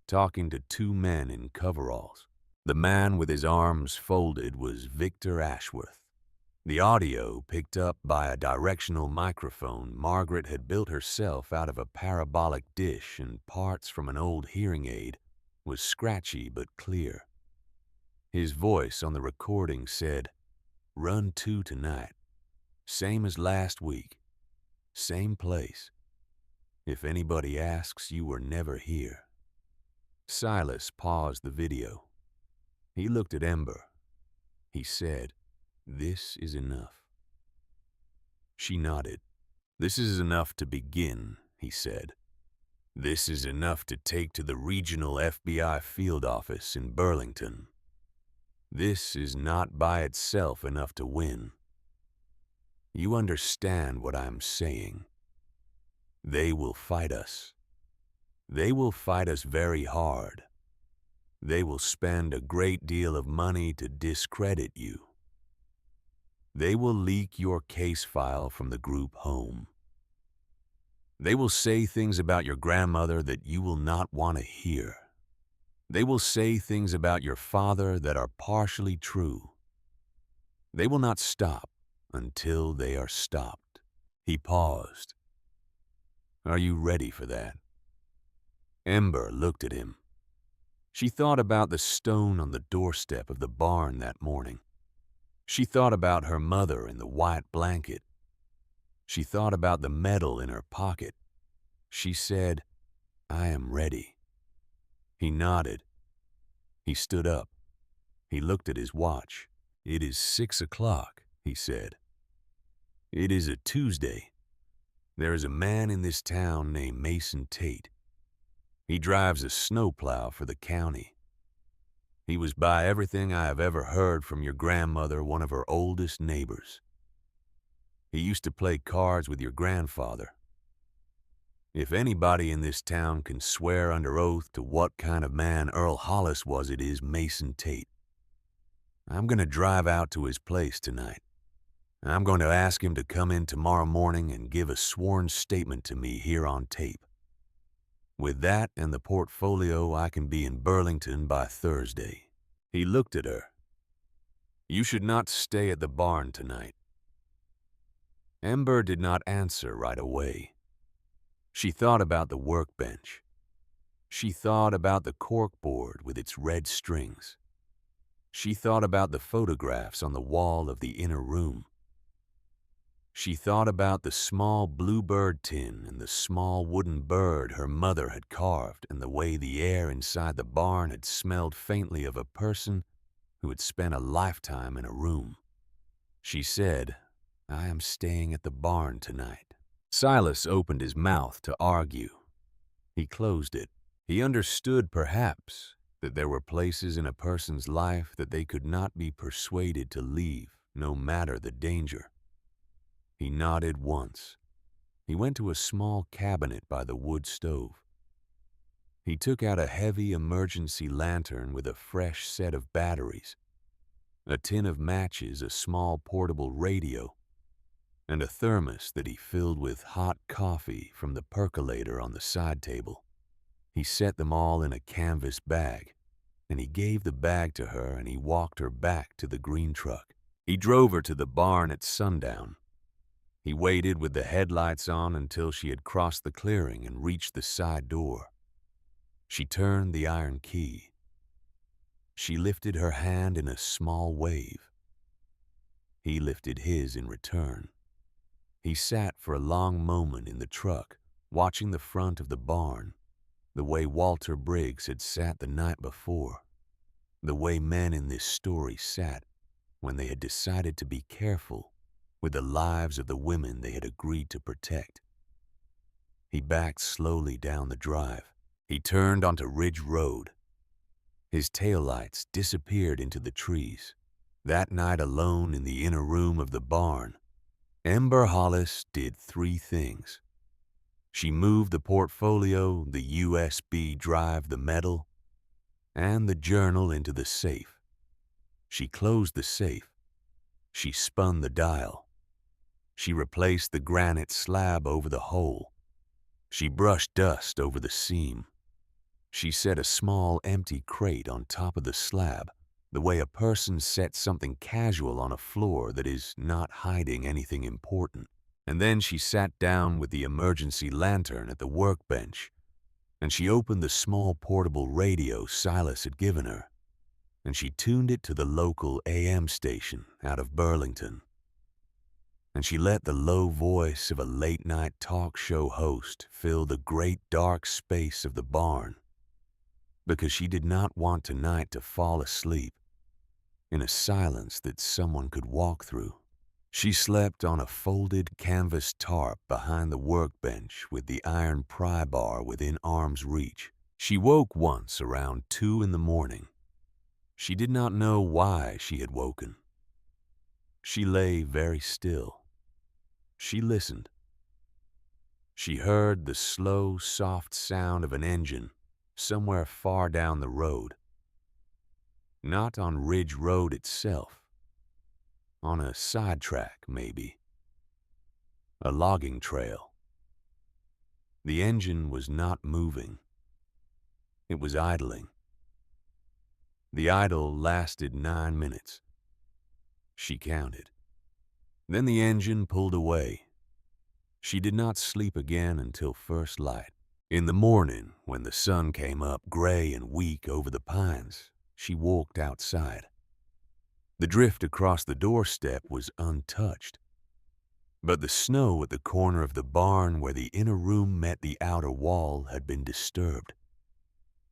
talking to 2 men in coveralls. The man with his arms folded was Victor Ashworth, The audio, picked up by a directional microphone Margaret had built herself out of a parabolic dish and parts from an old hearing aid, was scratchy but clear. His voice on the recording said, "Run 2 tonight. Same as last week. Same place. If anybody asks, you were never here." Silas paused the video. He looked at Ember. He said, "This is enough." She nodded. "This is enough to begin," he said. "This is enough to take to the regional FBI field office in Burlington. This is not by itself enough to win. You understand what I'm saying. They will fight us. They will fight us very hard. They will spend a great deal of money to discredit you. They will leak your case file from the group home. They will say things about your grandmother that you will not want to hear. They will say things about your father that are partially true. They will not stop until they are stopped." He paused. "Are you ready for that?" Ember looked at him. She thought about the stone on the doorstep of the barn that morning. She thought about her mother in the white blanket. She thought about the medal in her pocket. She said, "I am ready." He nodded. He stood up. He looked at his watch. "It is 6 o'clock, he said. "It is a Tuesday. There is a man in this town named Mason Tate. He drives a snowplow for the county. He was by everything I have ever heard from your grandmother one of her oldest neighbors. He used to play cards with your grandfather. If anybody in this town can swear under oath to what kind of man Earl Hollis was, it is Mason Tate. I'm going to drive out to his place tonight. I'm going to ask him to come in tomorrow morning and give a sworn statement to me here on tape. With that and the portfolio, I can be in Burlington by Thursday." He looked at her. "You should not stay at the barn tonight." Ember did not answer right away. She thought about the workbench. She thought about the corkboard with its red strings. She thought about the photographs on the wall of the inner room. She thought about the small bluebird tin and the small wooden bird her mother had carved and the way the air inside the barn had smelled faintly of a person who had spent a lifetime in a room. She said, "I am staying at the barn tonight." Silas opened his mouth to argue. He closed it. He understood, perhaps, that there were places in a person's life that they could not be persuaded to leave, no matter the danger. He nodded once. He went to a small cabinet by the wood stove. He took out a heavy emergency lantern with a fresh set of batteries, a tin of matches, a small portable radio, and a thermos that he filled with hot coffee from the percolator on the side table. He set them all in a canvas bag, and he gave the bag to her and he walked her back to the green truck. He drove her to the barn at sundown. He waited with the headlights on until she had crossed the clearing and reached the side door. She turned the iron key. She lifted her hand in a small wave. He lifted his in return. He sat for a long moment in the truck, watching the front of the barn, the way Walter Briggs had sat the night before, the way men in this story sat when they had decided to be careful with the lives of the women they had agreed to protect. He backed slowly down the drive. He turned onto Ridge Road. His taillights disappeared into the trees. That night alone in the inner room of the barn, Ember Hollis did 3 things. She moved the portfolio, the USB drive, the medal, and the journal into the safe. She closed the safe. She spun the dial. She replaced the granite slab over the hole. She brushed dust over the seam. She set a small empty crate on top of the slab, the way a person sets something casual on a floor that is not hiding anything important. And then she sat down with the emergency lantern at the workbench, and she opened the small portable radio Silas had given her, and she tuned it to the local AM station out of Burlington. And she let the low voice of a late-night talk show host fill the great dark space of the barn, because she did not want tonight to fall asleep in a silence that someone could walk through. She slept on a folded canvas tarp behind the workbench with the iron pry bar within arm's reach. She woke once around 2 in the morning. She did not know why she had woken. She lay very still. She listened. She heard the slow, soft sound of an engine somewhere far down the road. Not on Ridge Road itself. On a sidetrack, maybe. A logging trail. The engine was not moving. It was idling. The idle lasted 9 minutes. She counted. Then the engine pulled away. She did not sleep again until first light. In the morning, when the sun came up gray and weak over the pines, she walked outside. The drift across the doorstep was untouched, but the snow at the corner of the barn where the inner room met the outer wall had been disturbed.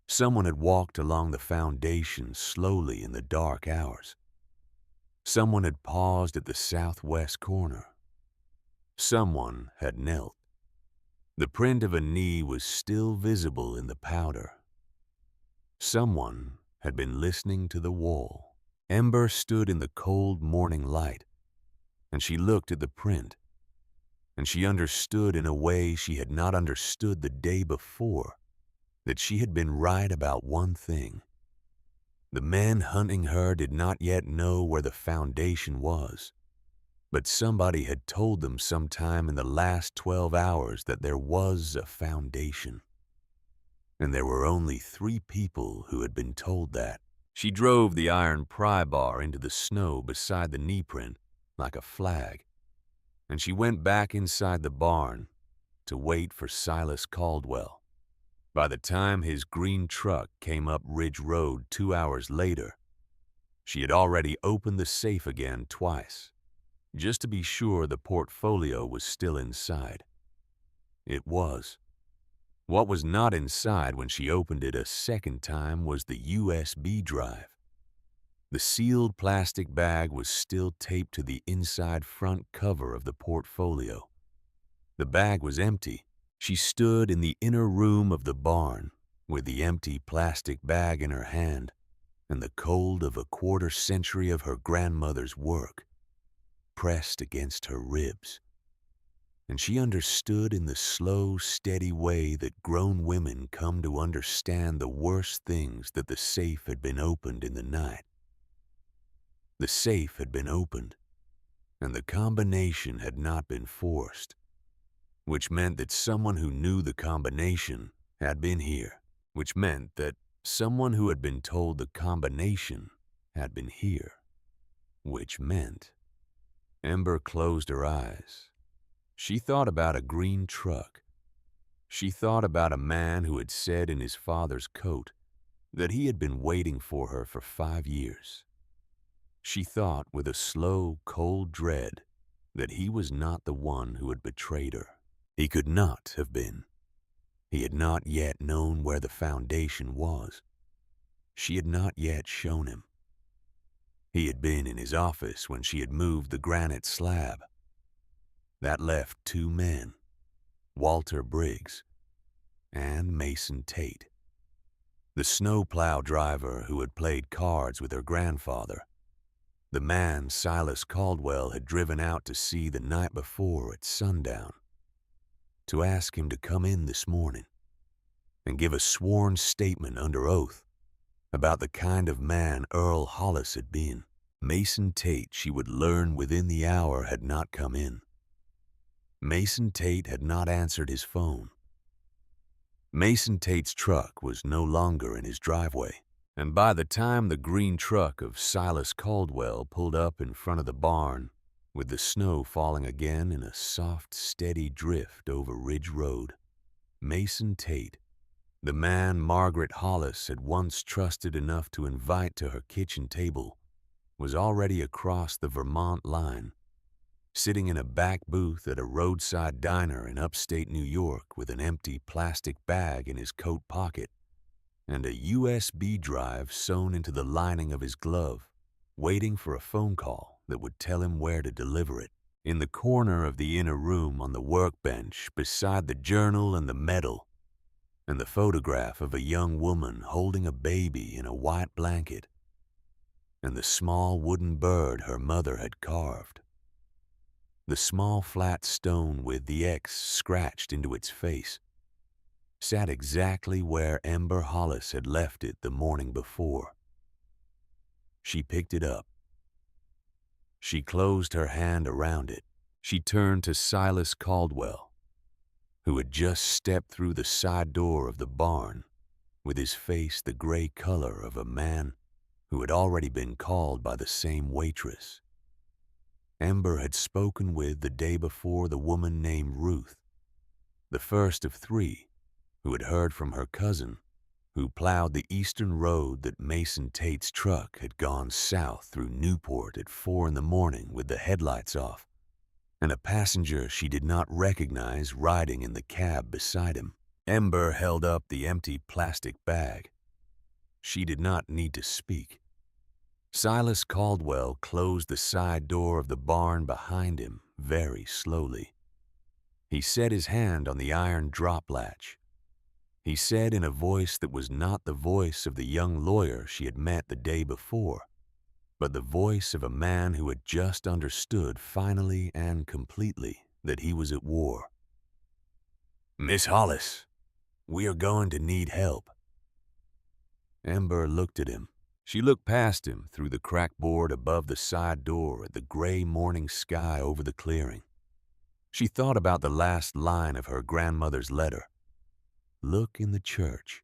Someone had walked along the foundation slowly in the dark hours. Someone had paused at the southwest corner. Someone had knelt. The print of a knee was still visible in the powder. Someone had been listening to the wall. Ember stood in the cold morning light, and she looked at the print, and she understood in a way she had not understood the day before that she had been right about one thing. The men hunting her did not yet know where the foundation was, but somebody had told them sometime in the last 12 hours that there was a foundation. And there were only 3 people who had been told that. She drove the iron pry bar into the snow beside the knee print like a flag, and she went back inside the barn to wait for Silas Caldwell. By the time his green truck came up Ridge Road 2 hours later, she had already opened the safe again twice, just to be sure the portfolio was still inside. It was. What was not inside when she opened it a second time was the USB drive. The sealed plastic bag was still taped to the inside front cover of the portfolio. The bag was empty. She stood in the inner room of the barn with the empty plastic bag in her hand and the cold of a quarter century of her grandmother's work pressed against her ribs. And she understood in the slow, steady way that grown women come to understand the worst things that the safe had been opened in the night. The safe had been opened, and the combination had not been forced, which meant that someone who knew the combination had been here, which meant that someone who had been told the combination had been here, which meant... Ember closed her eyes. She thought about a green truck. She thought about a man who had said in his father's coat that he had been waiting for her for 5 years. She thought with a slow, cold dread that he was not the one who had betrayed her. He could not have been. He had not yet known where the foundation was. She had not yet shown him. He had been in his office when she had moved the granite slab. That left 2 men, Walter Briggs and Mason Tate, the snowplow driver who had played cards with her grandfather, the man Silas Caldwell had driven out to see the night before at sundown, to ask him to come in this morning and give a sworn statement under oath about the kind of man Earl Hollis had been. Mason Tate, she would learn within the hour, had not come in. Mason Tate had not answered his phone. Mason Tate's truck was no longer in his driveway. And by the time the green truck of Silas Caldwell pulled up in front of the barn, with the snow falling again in a soft, steady drift over Ridge Road, Mason Tate, the man Margaret Hollis had once trusted enough to invite to her kitchen table, was already across the Vermont line, sitting in a back booth at a roadside diner in upstate New York with an empty plastic bag in his coat pocket and a USB drive sewn into the lining of his glove, waiting for a phone call that would tell him where to deliver it. In the corner of the inner room on the workbench, beside the journal and the medal, and the photograph of a young woman holding a baby in a white blanket, and the small wooden bird her mother had carved. The small flat stone with the X scratched into its face sat exactly where Ember Hollis had left it the morning before. She picked it up. She closed her hand around it. She turned to Silas Caldwell, who had just stepped through the side door of the barn with his face the gray color of a man who had already been called by the same waitress. Ember had spoken with the day before the woman named Ruth, the first of three who had heard from her cousin, who plowed the eastern road that Mason Tate's truck had gone south through Newport at 4 a.m. with the headlights off, and a passenger she did not recognize riding in the cab beside him. Ember held up the empty plastic bag. She did not need to speak. Silas Caldwell closed the side door of the barn behind him very slowly. He set his hand on the iron drop latch. He said in a voice that was not the voice of the young lawyer she had met the day before, but the voice of a man who had just understood finally and completely that he was at war. "Miss Hollis, we are going to need help." Ember looked at him. She looked past him through the crackboard above the side door at the gray morning sky over the clearing. She thought about the last line of her grandmother's letter. Look in the church.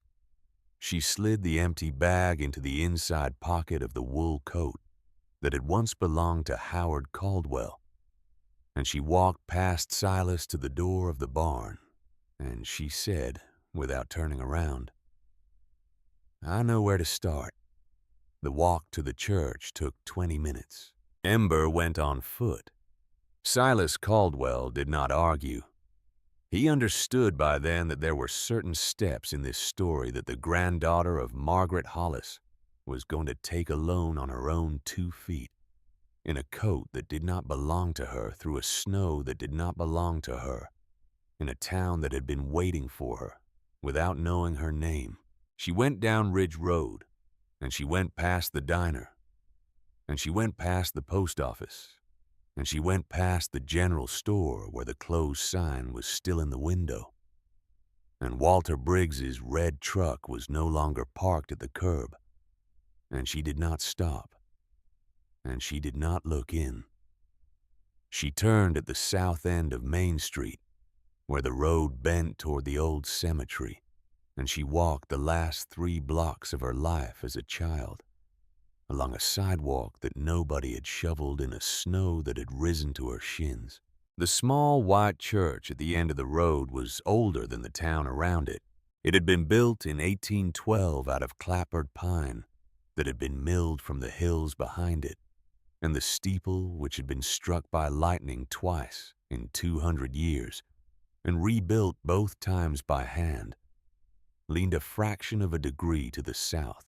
She slid the empty bag into the inside pocket of the wool coat that had once belonged to Howard Caldwell, and she walked past Silas to the door of the barn, and she said, without turning around, "I know where to start." The walk to the church took 20 minutes. Ember went on foot. Silas Caldwell did not argue. He understood by then that there were certain steps in this story that the granddaughter of Margaret Hollis was going to take alone on her own 2 feet, in a coat that did not belong to her, through a snow that did not belong to her, in a town that had been waiting for her, without knowing her name. She went down Ridge Road, and she went past the diner, and she went past the post office, and she went past the general store where the closed sign was still in the window, and Walter Briggs's red truck was no longer parked at the curb, and she did not stop, and she did not look in. She turned at the south end of Main Street, where the road bent toward the old cemetery, and she walked the last 3 blocks of her life as a child, along a sidewalk that nobody had shoveled in a snow that had risen to her shins. The small white church at the end of the road was older than the town around it. It had been built in 1812 out of clapboard pine that had been milled from the hills behind it, and the steeple, which had been struck by lightning twice in 200 years and rebuilt both times by hand, leaned a fraction of a degree to the south.